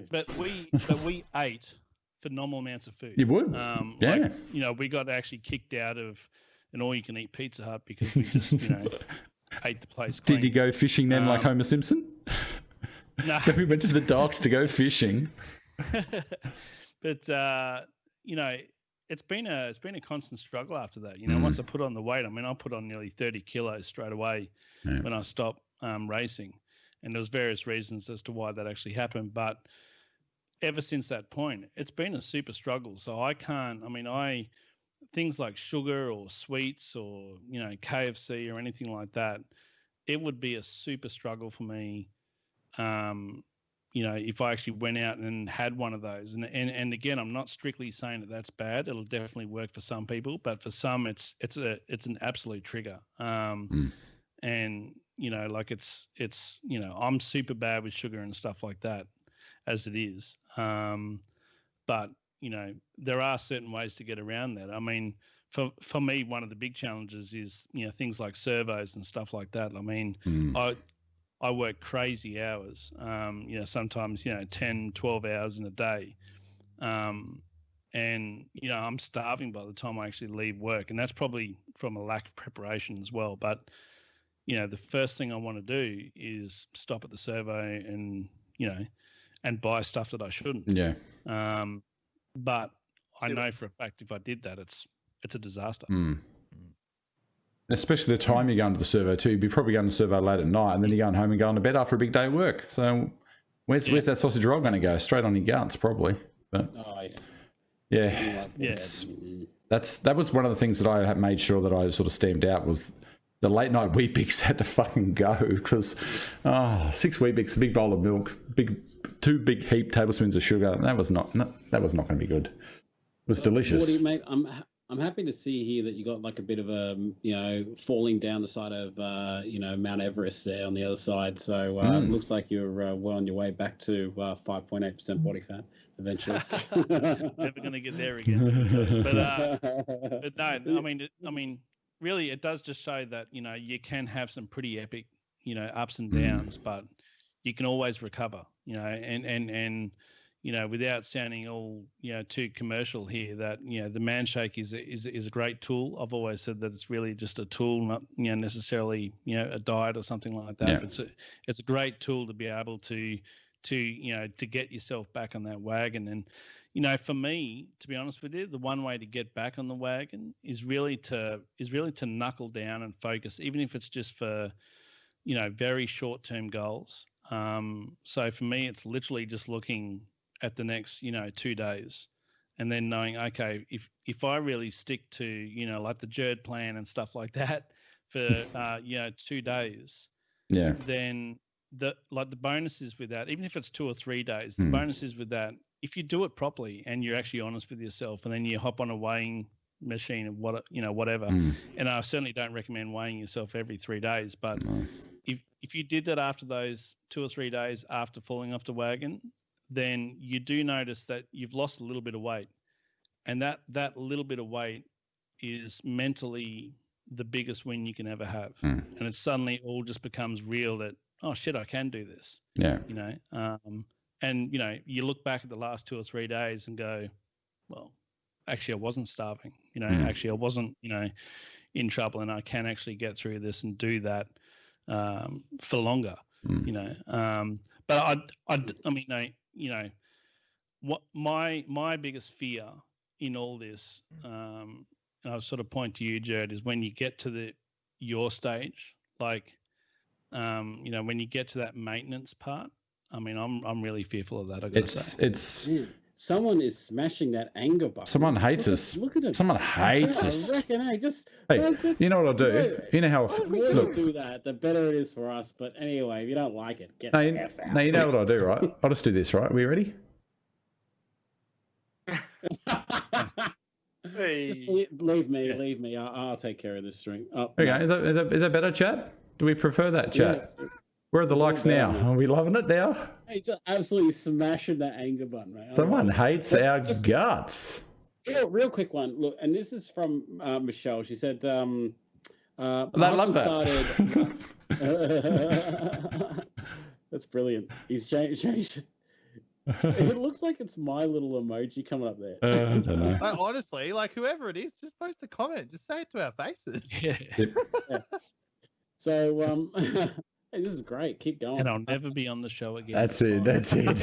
But we ate phenomenal amounts of food. You would, yeah. Like, we got actually kicked out of an all-you-can-eat Pizza Hut because we just ate the place clean. Did you go fishing then, like Homer Simpson? No. Then we went to the docks to go fishing. But it's been a constant struggle after that. Once I put on the weight, I mean, I put on nearly 30 kilos straight away when I stopped racing, and there was various reasons as to why that actually happened. But ever since that point, it's been a super struggle. So I can't. I mean, things like sugar or sweets or KFC or anything like that, it would be a super struggle for me. If I actually went out and had one of those, and again, I'm not strictly saying that that's bad. It'll definitely work for some people, but for some, it's an absolute trigger. And like it's I'm super bad with sugar and stuff like that, as it is. But there are certain ways to get around that. I mean, for me, one of the big challenges is things like servos and stuff like that. I mean, I work crazy hours, sometimes, 10, 12 hours in a day. And, I'm starving by the time I actually leave work. And that's probably from a lack of preparation as well. But, the first thing I want to do is stop at the servo and buy stuff that I shouldn't. Yeah. But I know for a fact if I did that, it's a disaster. Especially the time you're going to the servo too. You'd be probably going to the servo late at night, and then you're going home and going to bed after a big day of work. So where's that sausage roll going to go? Straight on your guts, probably. But that was one of the things that I had made sure that I sort of stamped out was the late night Weet-Bix had to fucking go, because 6 Weet-Bix, a big bowl of milk, 2 big heap tablespoons of sugar. That was not going to be good. It was delicious. What do you, mate? I'm happy to see here that you got like a bit of a, falling down the side of, Mount Everest there on the other side. So it looks like you're well on your way back to 5.8% body fat eventually. Never going to get there again. But no, I mean, really, it does just show that, you can have some pretty epic, ups and downs, but you can always recover, and without sounding all, too commercial here, that, the Manshake is a great tool. I've always said that it's really just a tool, not, necessarily, a diet or something like that. Yeah. But it's a great tool to be able to get yourself back on that wagon. And, for me, to be honest with you, the one way to get back on the wagon is really to knuckle down and focus, even if it's just for, very short-term goals. So for me, it's literally just looking at the next, 2 days, and then knowing, okay, if I really stick to, like the Jurd plan and stuff like that for, 2 days, then the bonuses with that, even if it's 2 or 3 days, the bonuses with that, if you do it properly and you're actually honest with yourself, and then you hop on a weighing machine and whatever, and I certainly don't recommend weighing yourself every 3 days, but if you did that after those 2 or 3 days after falling off the wagon, then you do notice that you've lost a little bit of weight, and that little bit of weight is mentally the biggest win you can ever have. And it suddenly all just becomes real that, oh shit, I can do this. Yeah. And you look back at the last 2 or 3 days and go, well, actually I wasn't starving, actually I wasn't, in trouble, and I can actually get through this and do that for longer, but what my biggest fear in all this, and I'll sort of point to you, Jurd, is when you get to your stage, like, when you get to that maintenance part. I mean, I'm really fearful of that. I gotta say. Someone is smashing that anger button. Someone hates us. Look at it. Someone hates us. I reckon, you know what I'll do? You know how... The more you do that, the better it is for us. But anyway, if you don't like it, get the F out. Now, you know what I'll do, right? I'll just do this, right? Are we ready? Hey. Just leave me. I'll take care of this string. Oh, Okay, no. is that better, chat? Do we prefer that, chat? Yeah, Where are the it's all likes better, now? man. Are we loving it now? Hey, just absolutely smashing that anger button, mate. I Someone love it. hates But our just guts. real quick one. Look, and this is from Michelle. She said, my I love husband that. started. That's brilliant. He's changed. It looks like it's my little emoji coming up there. I don't know. Like, honestly, like whoever it is, just post a comment. Just say it to our faces. Yeah. Yeah. So, hey, this is great. Keep going. And I'll never be on the show again. That's it. That's it.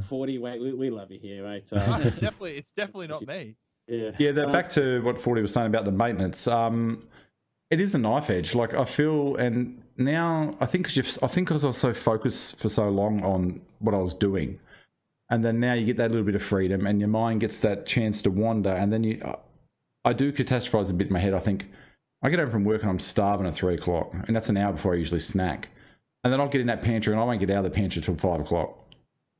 40. Wait, we love you here, mate. It's definitely not me. Yeah. Yeah, back to what 40 was saying about the maintenance. It is a knife edge. Like I feel, and now I think because I was so focused for so long on what I was doing, and then now you get that little bit of freedom, and your mind gets that chance to wander, and then I do catastrophize a bit in my head. I think I get home from work and I'm starving at 3 o'clock, and that's an hour before I usually snack, and then I'll get in that pantry and I won't get out of the pantry till 5 o'clock.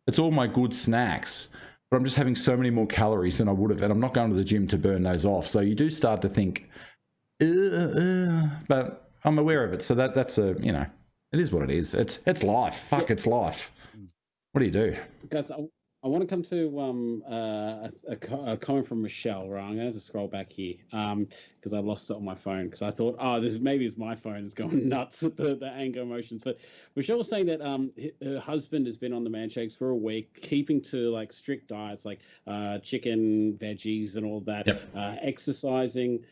It's all my good snacks, but I'm just having so many more calories than I would have, and I'm not going to the gym to burn those off. So you do start to think, but I'm aware of it. So that's it is what it is. It's life. Fuck, it's life. What do you do? Guys, I want to come to a comment from Michelle. Right, I'm going to scroll back here because I lost it on my phone because I thought, maybe it's my phone is going nuts with the anger emotions. But Michelle was saying that her husband has been on the man shakes for a week, keeping to like strict diets like chicken, veggies, and all that. Yep. Exercising,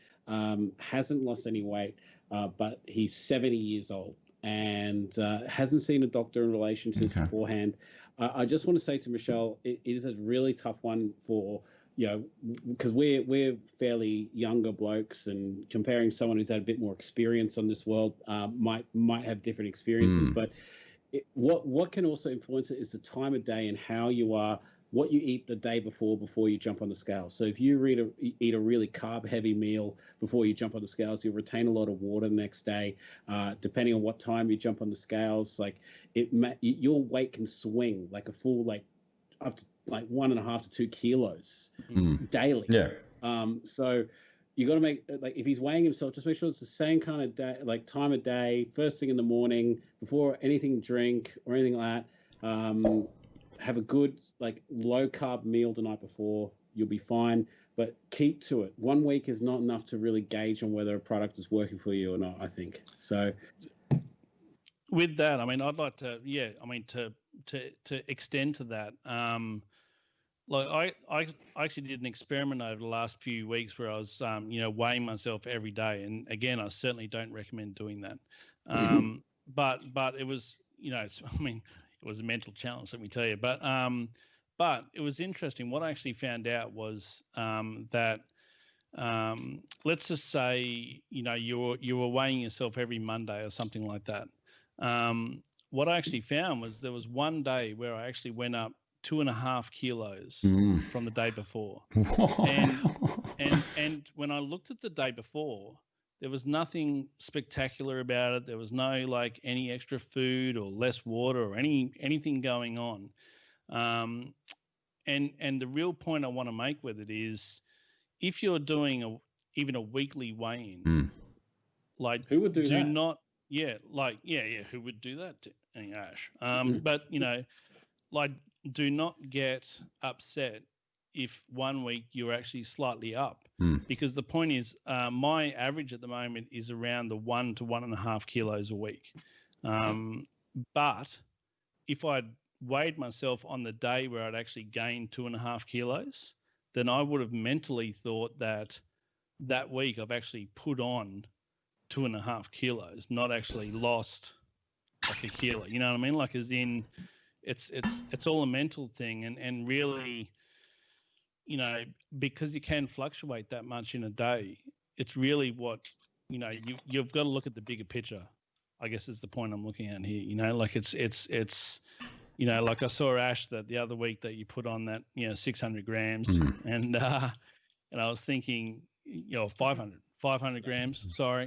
hasn't lost any weight, but he's 70 years old and hasn't seen a doctor in relation to this beforehand. I just want to say to Michelle, it is a really tough one for, because we're fairly younger blokes, and comparing someone who's had a bit more experience on this world might have different experiences. But what can also influence it is the time of day and how you are, what you eat the day before you jump on the scale. So if you eat a really carb-heavy meal before you jump on the scales, you'll retain a lot of water the next day. Depending on what time you jump on the scales, like your weight can swing like a full up to 1.5 to 2 kilos daily. Yeah. So you got to make if he's weighing himself, just make sure it's the same kind of day, time of day, first thing in the morning before anything drink or anything like that. Have a good low carb meal the night before. You'll be fine, but keep to it. 1 week is not enough to really gauge on whether a product is working for you or not, I think. So with that, I mean, I'd like to, to extend to that. I actually did an experiment over the last few weeks where I was, weighing myself every day. And again, I certainly don't recommend doing that. But it was, it was a mental challenge, let me tell you. But it was interesting. What I actually found out was that let's just say you were weighing yourself every Monday or something like that. What I actually found was there was one day where I actually went up 2.5 kilos from the day before, and when I looked at the day before, there was nothing spectacular about it. There was no any extra food or less water or anything going on. And the real point I want to make with it is, if you're doing even a weekly weigh-in, who would do that? Who would do that? Ash. But do not get upset if 1 week you're actually slightly up, because the point is, my average at the moment is around the 1 to 1.5 kilos a week. But if I'd weighed myself on the day where I'd actually gained 2.5 kilos, then I would have mentally thought that week I've actually put on 2.5 kilos, not actually lost a kilo. You know what I mean? As in, it's all a mental thing, and really, because you can fluctuate that much in a day, it's really what you've got to look at the bigger picture, I guess, is the point I'm looking at here. It's I saw Ash that the other week that you put on that 600 grams, and I was thinking 500 grams. Sorry.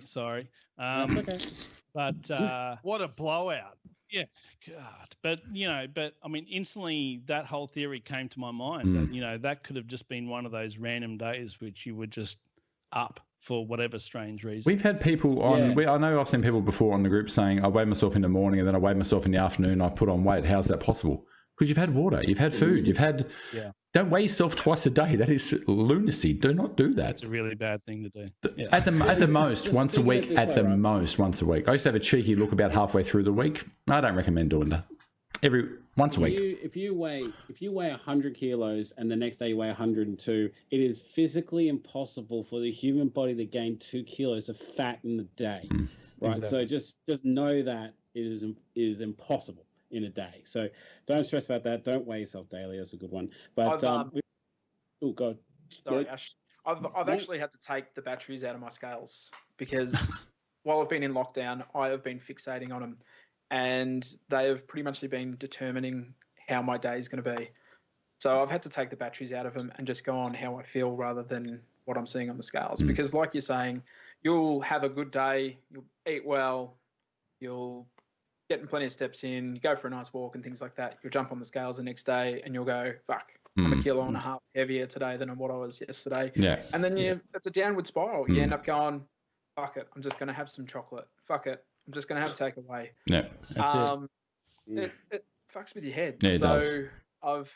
That's okay. But what a blowout! Yeah, God. But I mean, instantly that whole theory came to my mind that that could have just been one of those random days which you were just up for whatever strange reason. We've had people on. I know I've seen people before on the group saying, "I weigh myself in the morning and then I weigh myself in the afternoon. I put on weight." How's that possible? Because you've had water, you've had food, you've had. Yeah. Don't weigh yourself twice a day. That is lunacy. Do not do that. It's a really bad thing to do. Yeah. At the most, once a week. At the most, once a week. I used to have a cheeky look about halfway through the week. I don't recommend doing that. Once a week. If you weigh 100 kilos and the next day you weigh 102, it is physically impossible for the human body to gain 2 kilos of fat in a day, right? Exactly. So just know that it is impossible in a day. So don't stress about that. Don't weigh yourself daily. That's a good one. But oh god, sorry, Ash. I've actually had to take the batteries out of my scales because while I've been in lockdown, I have been fixating on them. And they have pretty much been determining how my day is going to be. So I've had to take the batteries out of them and just go on how I feel rather than what I'm seeing on the scales. Because like you're saying, you'll have a good day, you'll eat well, you'll get plenty of steps in, you go for a nice walk and things like that. You'll jump on the scales the next day and you'll go, fuck, I'm 1.5 kilos heavier today than what I was yesterday. Yeah. And then it's a downward spiral. You end up going, fuck it, I'm just going to have some chocolate. Fuck it, I'm just going to have takeaway. Yeah, that's it fucks with your head. Yeah, it does. I've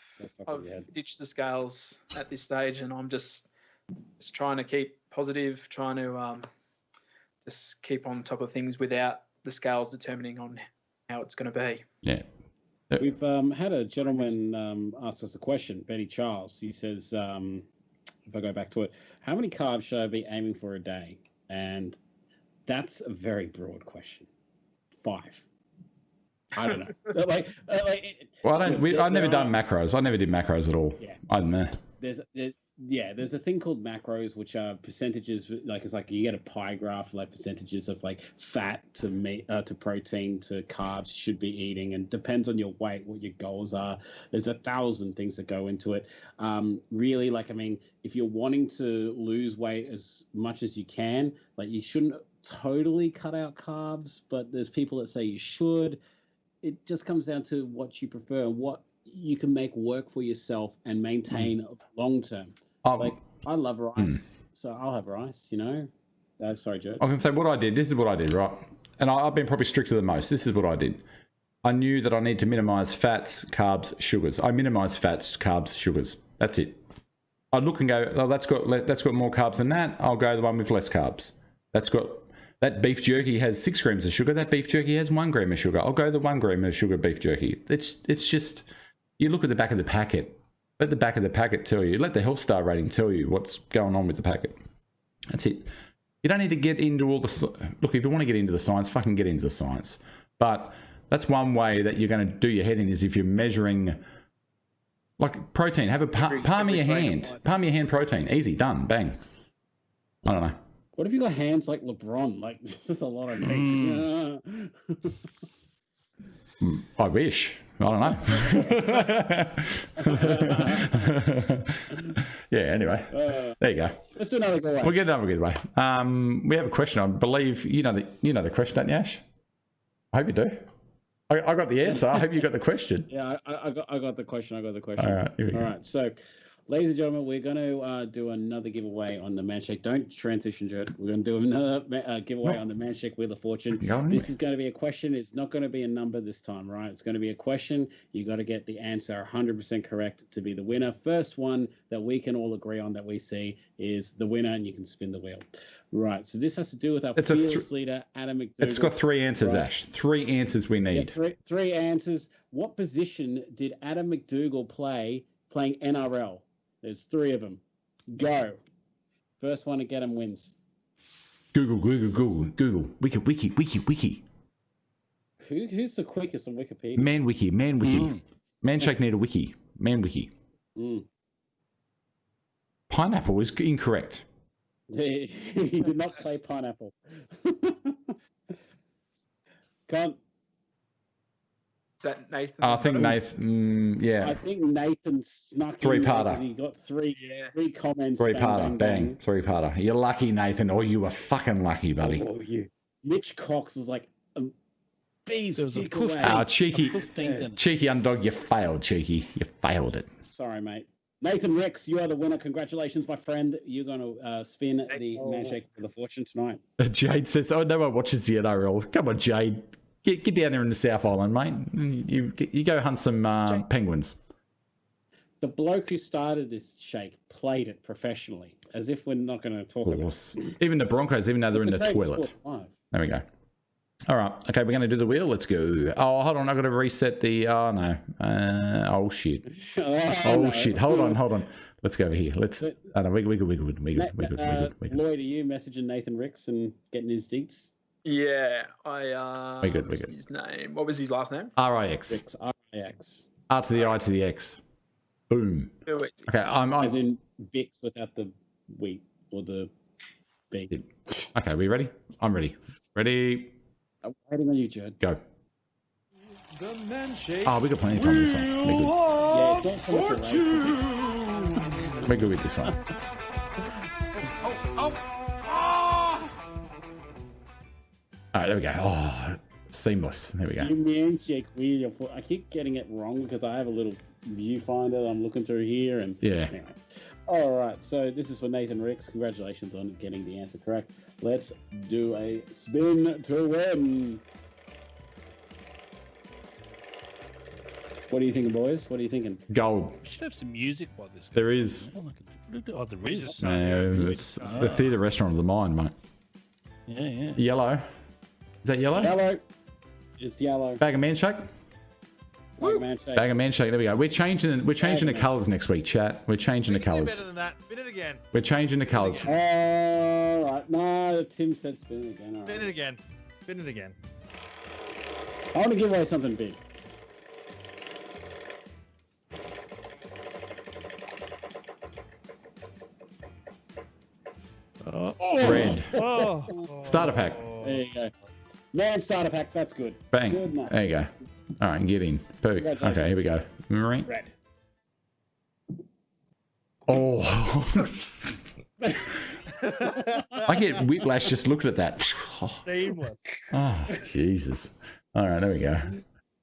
ditched the scales at this stage, and I'm just trying to keep positive, trying to just keep on top of things without the scales determining on how it's going to be. Yeah. We've had a gentleman ask us a question, Benny Charles. He says, if I go back to it, how many carbs should I be aiming for a day? And that's a very broad question. 5. I don't know. Well, I've never done macros. I never did macros at all. Yeah. I don't know. There's a thing called macros, which are percentages. It's like you get a pie graph, like percentages of like fat to meat, to protein to carbs you should be eating, and depends on your weight, what your goals are. There's 1,000 things that go into it. Really, if you're wanting to lose weight as much as you can, you shouldn't totally cut out carbs, but there's people that say you should. It just comes down to what you prefer and what you can make work for yourself and maintain long term. I love rice, so I'll have rice, sorry, Jurd. I was going to say what I did. This is what I did, right? And I've been probably stricter than most. This is what I did. I knew that I need to minimize fats, carbs, sugars. I minimize fats, carbs, sugars. That's it. I look and go, oh, that's got more carbs than that. I'll go the one with less carbs. That beef jerky has 6 grams of sugar. That beef jerky has 1 gram of sugar. I'll go the 1 gram of sugar beef jerky. It's just, you look at the back of the packet. Let the back of the packet tell you. Let the health star rating tell you what's going on with the packet. That's it. You don't need to get into all the... Look, if you want to get into the science, fucking get into the science. But that's one way that you're going to do your head in, is if you're measuring... Like protein, have a palm of your hand. Palm of your hand protein. Easy, done, bang. I don't know. What if you got hands like LeBron? There's a lot of meat. I wish. I don't know. Yeah, anyway. There you go. Let's do another giveaway. We'll get another giveaway. We have a question. I believe you know the question, don't you, Ash? I hope you do. I got the answer. I hope you got the question. Yeah, I got the question. All right. All right. So, ladies and gentlemen, we're going to do another giveaway on the Manshake. Don't transition, Jurd. We're going to do another giveaway on the Manshake Wheel of Fortune. This is going to be a question. It's not going to be a number this time, right? It's going to be a question. You got to get the answer 100% correct to be the winner. First one that we can all agree on that we see is the winner, and you can spin the wheel. Right. So this has to do with our fearless leader, Adam McDougall. It's got 3 answers, right? Ash. 3 answers we need. Yeah, three answers. What position did Adam McDougall play playing NRL? There's 3 of them. Go. First one to get them wins. Google. Wiki. Who's the quickest on Wikipedia? Man wiki. Manshake need a wiki. Man wiki. Pineapple is incorrect. He did not play pineapple. Come. Is that Nathan? I think Nathan. Yeah. I think Nathan snuck 3-parter. He got three comments. 3-parter. Bang. 3-parter. You're lucky, Nathan. Or you were fucking lucky, buddy. Oh, Mitch Cox was like Bees, There was a stick poof. away. Oh, cheeky, 15th in it. cheeky underdog, you failed, cheeky. You failed it. Sorry, mate. Nathan Rex, you are the winner. Congratulations, my friend. You're going to spin the Manshake for the Fortune tonight. Jade says, "Oh, no one watches the NRL. Come on, Jade, get down there in the South Island, mate. You go hunt some penguins." The bloke who started this shake played it professionally, as if we're not going to talk Of about course. Even the Broncos, even though they're in the toilet. There we go. All right. Okay, we're going to do the wheel. Let's go. Oh, hold on. I've got to reset the... Oh, no. Oh, shit. Oh, shit. Hold on. Let's go over here. Let's... Oh, no, we good. Lloyd, are you messaging Nathan Ricks and getting his deets? Yeah, We good. what's his name? What was his last name? RIX. Ricks, R-I-X. R to the I to the X. Boom. Wait, Okay, As in Bix without the wheat or the B. Okay, we ready? I'm ready. Ready? I'm waiting on you, Jurd. Go. Oh, we got plenty of time with this one. We're good. Yeah, it's not so much a race. We're good with this one. All right, there we go. Oh, seamless. There we go. You Manshake wheel. I keep getting it wrong because I have a little viewfinder that I'm looking through here. And Yeah. anyway. All right, so this is for Nathan Ricks. Congratulations on getting the answer correct. Let's do a spin to win. What are you thinking, boys? What are you thinking? Gold. We should have some music by this. There is. Oh, there is. No, it's the theatre restaurant of the mind, mate. Yeah. Yellow. Is that yellow? Yellow. It's yellow. Bag of Manshake? Manshake. Bag of Manshake. There we go. We're changing the colours next week, chat. We're changing the colours. Better than that. Spin it again. We're changing the colours. All right. No, Tim said spin it again. All Spin right. it again. Spin it again. I want to give away something big. Red. Oh. Starter pack. There you go. Man starter pack. That's good. Bang. Good enough. There you go. All right, get in. Perfect. Okay, here we go. Right. Red. Oh. I get whiplash just looking at that. Seamless. Oh, Jesus. All right, there we go.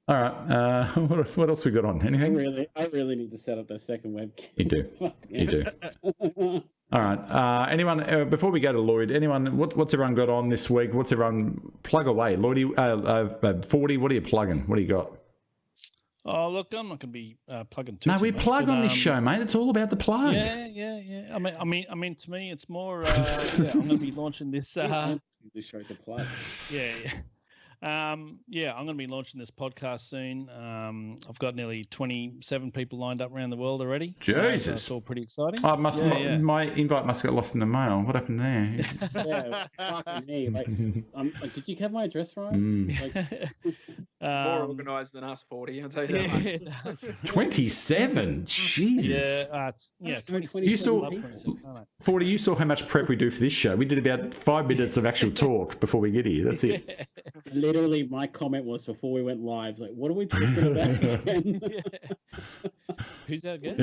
All right, what else we got on? Anything? I really need to set up that second webcam. You do. You do. All right. Anyone, before we go to Lloyd, anyone, what's everyone got on this week? What's everyone, plug away. Lloyd, 40, what are you plugging? What do you got? Oh, look, I'm not going to be plugging too No, much, we plug but, on this show, mate. It's all about the plug. Yeah. I mean, to me, it's more. I'm going to be launching this. This show to plug. Yeah. I'm going to be launching this podcast soon. I've got nearly 27 people lined up around the world already. Jesus, so it's all pretty exciting. Oh, my invite must have got lost in the mail. What happened there? Yeah, fucking me. Like, did you have my address right? More organised than us, 40. I'll tell you that. 27. Jesus. Yeah. You saw 40. You saw how much prep we do for this show. We did about 5 minutes of actual talk before we get here. That's it. Literally, my comment was before we went live, like, what are we talking about again? Who's that again?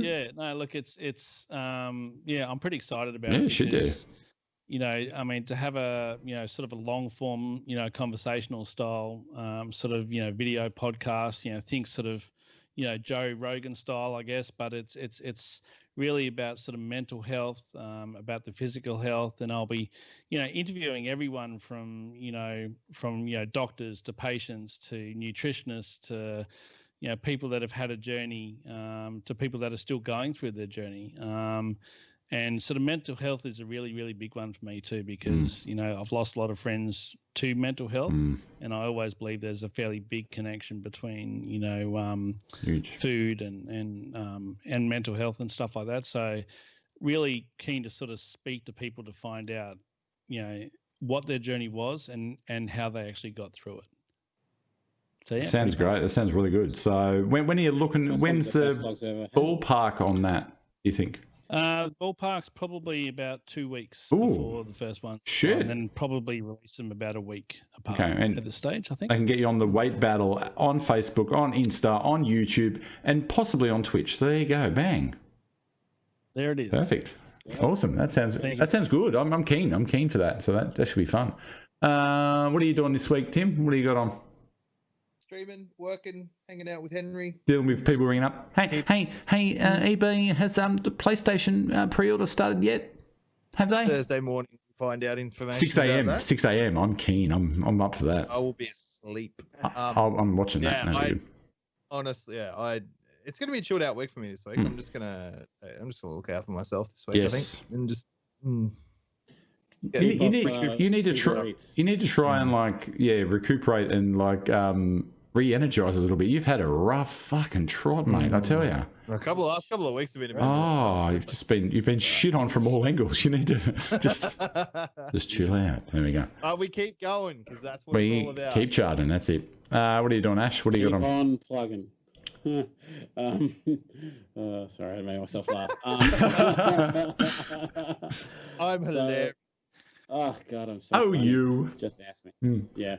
Yeah. No, look, I'm pretty excited about Yeah, it. you should do. You know, I mean, to have a, sort of a long form, conversational style, sort of, video podcast, think sort of, Joe Rogan style, I guess, but it's really about sort of mental health, about the physical health, and I'll be, interviewing everyone from doctors to patients to nutritionists to, people that have had a journey, to people that are still going through their journey. And sort of mental health is a really, really big one for me too, because, I've lost a lot of friends to mental health, and I always believe there's a fairly big connection between, food and mental health and stuff like that. So really keen to sort of speak to people to find out, what their journey was and how they actually got through it. So, yeah, sounds great. That sounds really good. So when are you looking, when's the ballpark on that, you think? Ballpark's probably about 2 weeks before the first one. Shit. And then probably release them about a week apart and at the stage, I think. I can get you on the weight battle on Facebook, on Insta, on YouTube, and possibly on Twitch. So there you go. Bang. There it is. Perfect. Yeah. Awesome. That sounds good. I'm keen. I'm keen for that. So that should be fun. What are you doing this week, Tim? What do you got on? Streaming, working, hanging out with Henry. Dealing with people ringing up. Hey, EB, has the PlayStation pre-order started yet? Have they? Thursday morning, find out information. 6 a.m. 6 a.m. I'm keen. I'm up for that. I will be asleep. I'm watching that. No, honestly, it's gonna be a chilled out week for me this week. I'm just gonna look out for myself this week. Yes. I think, and just. You need to try and recuperate and re-energize a little bit. You've had a rough fucking trot, mate. I tell you. Last couple of weeks have been. You've been shit on from all angles. You need to just chill out. There we go. We keep going because that's what it's all about. Keep charting. That's it. What are you doing, Ash? What do you got on? Plugging. Sorry, I made myself laugh. I'm hilarious. Oh God, I'm so funny. You just ask me. Yeah.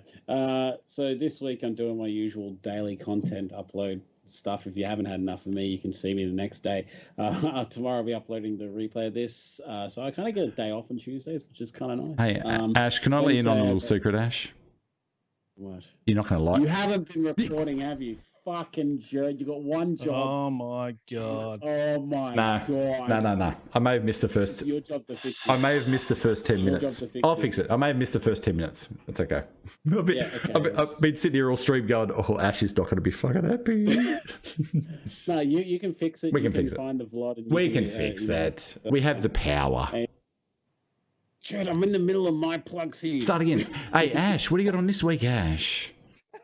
So this week I'm doing my usual daily content upload stuff. If you haven't had enough of me, you can see me the next day. Tomorrow I'll be uploading the replay of this. So I kind of get a day off on Tuesdays, which is kind of nice. Hey, Ash, can I let you in on a little secret, Ash? What? You're not going to like. You haven't been reporting, have you? Fucking Jurd, you got one job. Oh my God. Oh my God. No. I may have missed the first. It's your job to fix it. I may have missed the first 10 minutes. I'll fix it. I may have missed the first 10 minutes. That's okay. I've been sitting here all stream going, oh, Ash is not going to be fucking happy. No, you can fix it. We can fix it. Find the VLOD and we can fix that. We have the power. Jurd, I'm in the middle of my plugs here. Start again. Hey, Ash, what do you got on this week, Ash?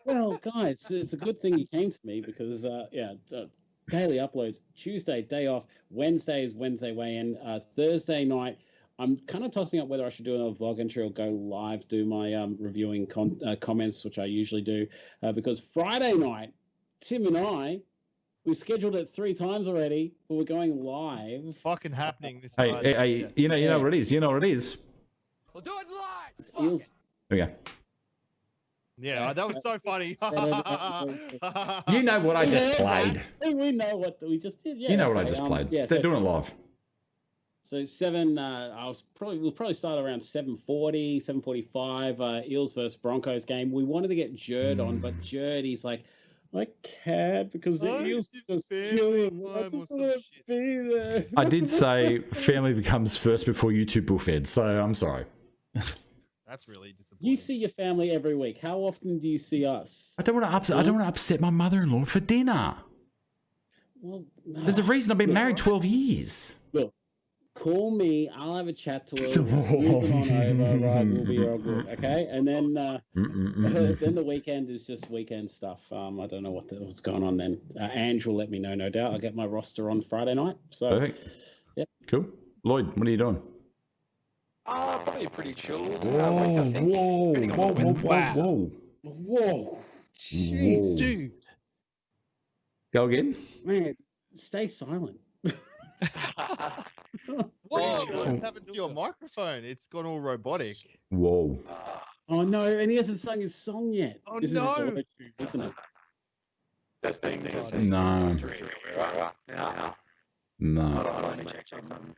Well, guys, it's a good thing you came to me because, daily uploads. Tuesday, day off. Wednesday is Wednesday weigh-in. Thursday night, I'm kind of tossing up whether I should do another vlog entry or go live, do my reviewing comments, which I usually do. Because Friday night, Tim and I, we scheduled it 3 times already, but we're going live. It's fucking happening this Friday. Hey, you know what it is. You know what it is. We'll do it live. Eels. There we go. Yeah, that was so funny. You know what I just played. We know what we just did. Yeah, you know what I just played. They're doing it live. So 7. We'll probably start around 7:40, 7:45. Eels versus Broncos game. We wanted to get Jurd on, but Jurd, he's like, I can't because the Eels just kill him. I just want to be there. I did say family becomes first before YouTube bullfed, so I'm sorry. That's really disappointing. You see your family every week. How often do you see us? I don't want to upset my mother-in-law for dinner. Well, no. There's a reason I've been married 12 years. Look, call me. I'll have a chat to her. We'll be all good, okay? And then then the weekend is just weekend stuff. I don't know what's going on then. Ange will let me know, no doubt. I'll get my roster on Friday night. So, perfect. Yeah. Cool. Lloyd, what are you doing? Probably pretty chilled. Whoa. Jeez. Dude. Go again? Man, stay silent. What's happened to your microphone? It's gone all robotic. Whoa. Oh, no, and he hasn't sung his song yet. Oh, this no. Is isn't it? No. Let me check something.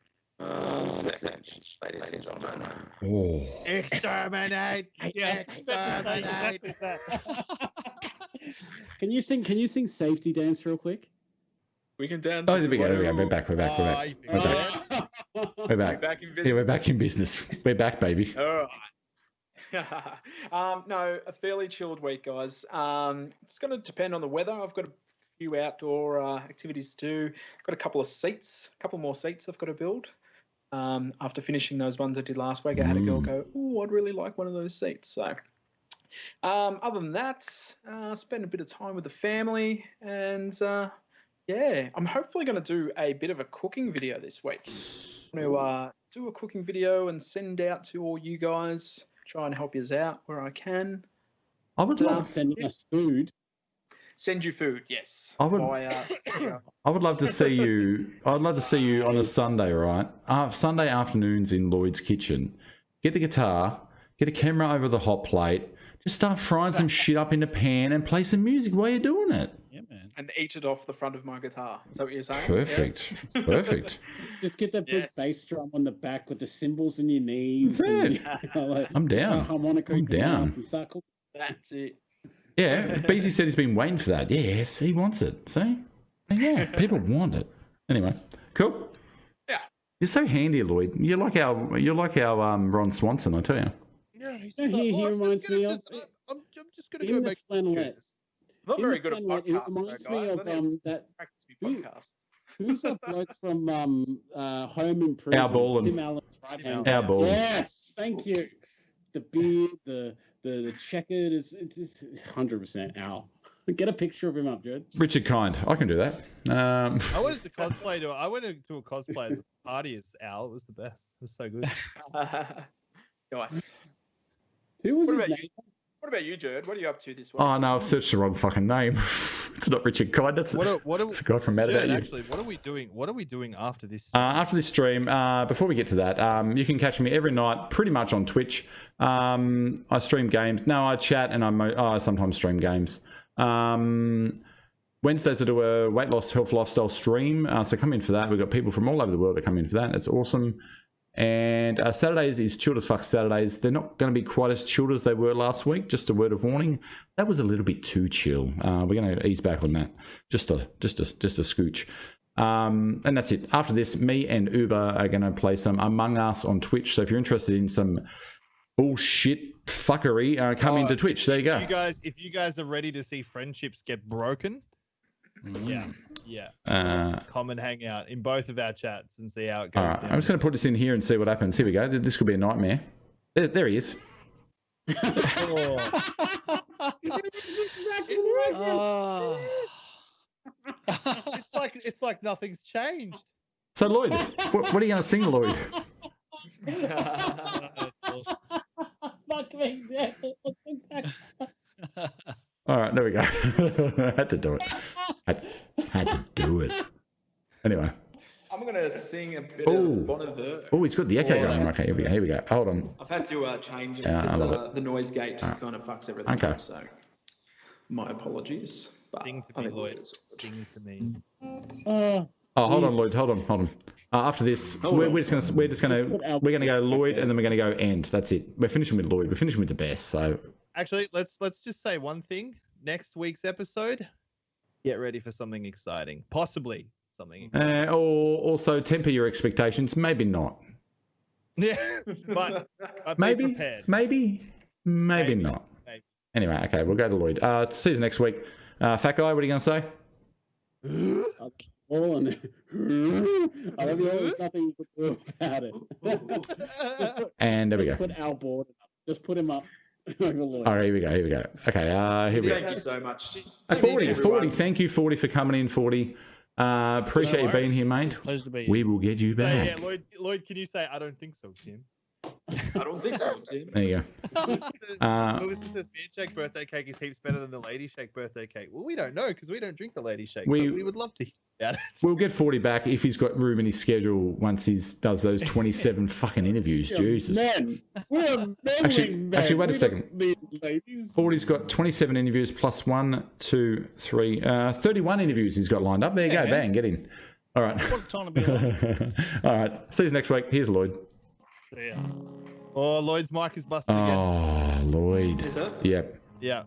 Exterminate! Exterminate! Can you sing Safety Dance real quick? We can dance. Oh, there we go. We're back. We're back in business. We're back, baby. All right. No, a fairly chilled week, guys. It's going to depend on the weather. I've got a few outdoor activities to do. I've got a couple more seats I've got to build. After finishing those ones I did last week, I had a girl go, "Oh, I'd really like one of those seats." So, other than that, spend a bit of time with the family, and I'm hopefully going to do a bit of a cooking video this week. I'm going to do a cooking video and send out to all you guys. Try and help you out where I can. I would love sending us food. Send you food, yes. I would love to see you. I'd love to see you on a Sunday, right? Sunday afternoons in Lloyd's kitchen. Get the guitar, get a camera over the hot plate, just start frying some shit up in the pan and play some music while you're doing it. Yeah, man. and eat it off the front of my guitar. Is that what you're saying? Perfect. Yeah? Perfect. Just get that big Yes. bass drum on the back with the cymbals in your knees. That's and, it. like, I'm down. a harmonica I'm in your down. mouth and start cooking. That's it. Yeah, Beezy said he's been waiting for that. Yes, he wants it. See? Yeah, people want it. Anyway, cool. Yeah. You're so handy, Lloyd. You're like our Ron Swanson, I tell you. Yeah, he's Yeah, just like, he "Oh, I'm reminds just gonna me of- just- I'm just gonna in go the make some flannelette. tunes." Not In very the good at flannelette, podcasts, it reminds though, me guys. of I need to that. practice who- my podcasts. Who's that bloke from Home Improvement? Al Borland. Tim Allen's right hand. Our ball. Yes, thank you. The beard, the checkered, it's 100% Al. Get a picture of him up, Jurd. Richard Kind. I can do that. I wanted to cosplay I went to a cosplay party as Al. It was the best. It was so good. Nice. Who was What his about name? What about you, Jurd? What are you up to this week? Oh, no, I've searched the wrong fucking name. It's not Richard Kind. That's What are the guy from Mad Jurd, About You. actually, what are we doing? What are we doing after this? After this stream, before we get to that, you can catch me every night pretty much on Twitch. I stream games. No, I chat and I sometimes stream games. Wednesdays I do a weight loss, health, lifestyle stream. So come in for that. We've got people from all over the world that come in for that. That's awesome. And Saturdays is chilled as fuck Saturdays. They're not going to be quite as chilled as they were last week. Just a word of warning. That was a little bit too chill. We're going to ease back on that. Just a scooch. And that's it. After this, me and Uber are going to play some Among Us on Twitch. So if you're interested in some bullshit fuckery, come into Twitch. There you go. If you guys are ready to see friendships get broken, yeah. Come and hang out in both of our chats and see how it goes. All right, down. I'm just going to put this in here and see what happens. Here we go. This could be a nightmare. There he is. Oh. It's like nothing's changed. So Lloyd, what are you going to sing, Lloyd? Fuck me, dead. All right, there we go. I had to do it. Had to do it. Anyway. I'm going to sing a bit Ooh. of Bon Iver. Oh, he's got the echo going. Okay, here we go. Hold on. I've had to change it Yeah, I because love the noise gate kind of fucks everything Okay. up. So my apologies. But Sing I to me, think Lloyd. it's good. Sing to me. Oh, hold on, Lloyd. Hold on. After this, we're gonna go Lloyd, and then we're gonna go end. That's it. We're finishing with Lloyd. We're finishing with the best. So Actually, let's just say one thing. Next week's episode, get ready for something exciting. Possibly something exciting. or also temper your expectations. Maybe not. Yeah, but be Maybe. prepared. Maybe not. Maybe. Anyway, okay, we'll go to Lloyd. See you next week. Fat guy, what are you gonna say? All on it. I love you. There's nothing you can do about it. And there we go. Put Al Borland up. Just put him up over Lloyd. All right, here we go. Okay, here we go. Thank you so much. 40. Thank you, 40, for coming in, 40. Appreciate you being here, mate. Pleasure to be here. We will get you So, back. yeah, Lloyd, can you say I don't think so, Tim? I don't think so, Tim. There you go. Lewis says man shake birthday cake is heaps better than the lady shake birthday cake. Well, we don't know because we don't drink the lady shake. We- But we would love to hear about it. We'll get 40 back if he's got room in his schedule once he does those 27 fucking interviews. Jesus. Men. We're men. Actually, wait a We second. don't need ladies. 40's got 27 interviews plus 1, 2, 3, 31 interviews he's got lined up. There you go. Yeah. Bang, get in. All right. What a time to be alive. All right. See you next week. Here's Lloyd. Yeah. Oh, Lloyd's mic is busted again. Oh, Lloyd. Is it? Yep. Yeah.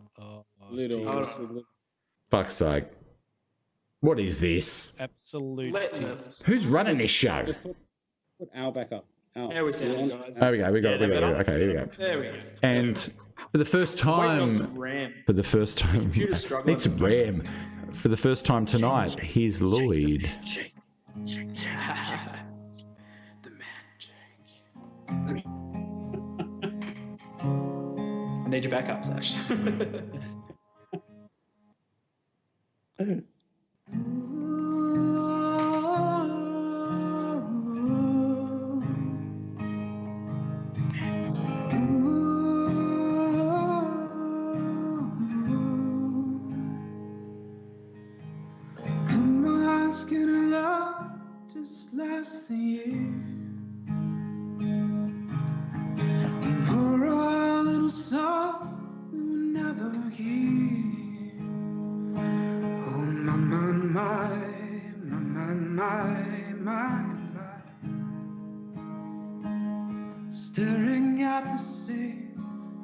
Little. Fuck's sake. What is this? Absolute. Let Who's running this show? Just put Al back up. Al. How we sound, guys? There we go. We got it. Okay, here we go. There we go. And for the first Waiting on some some RAM. time, struggling. need some RAM. For the first time tonight, here's Lloyd. The magic. I need your backups, Ash. Come on, skin love just last a year. And pour a little song we will never hear. Oh, my Staring at the sea,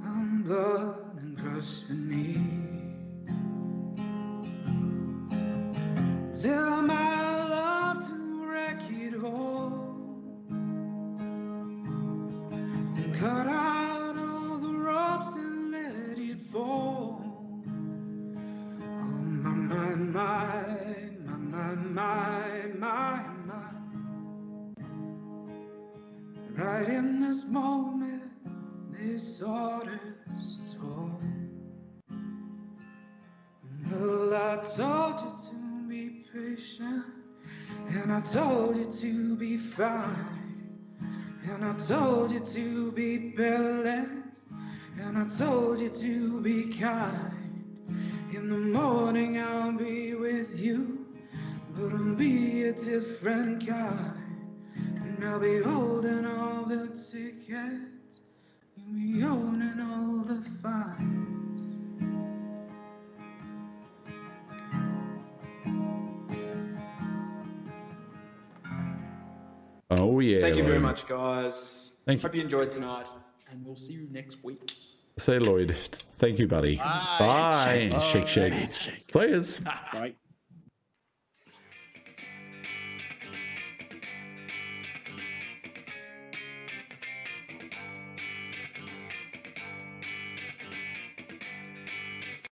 I'm blood and crushed beneath. Tell my love to wreck it all and cut out all the ropes and let it fall. Oh my. Right in this moment, this order's torn. Well, I told you to be patient, and I told you to be fine, and I told you to be balanced, and I told you to be kind. In the morning I'll be with you, but I'll be a different kind. And I'll be holding all the tickets, you'll be owning all the fines. Oh, yeah. Thank you very Lloyd. much, guys. Thank you. Hope you enjoyed tonight, and we'll see you next week. Say, Lloyd. Thank you, buddy. Bye. Bye. Shake, Shake, shake. shake. Players. Right.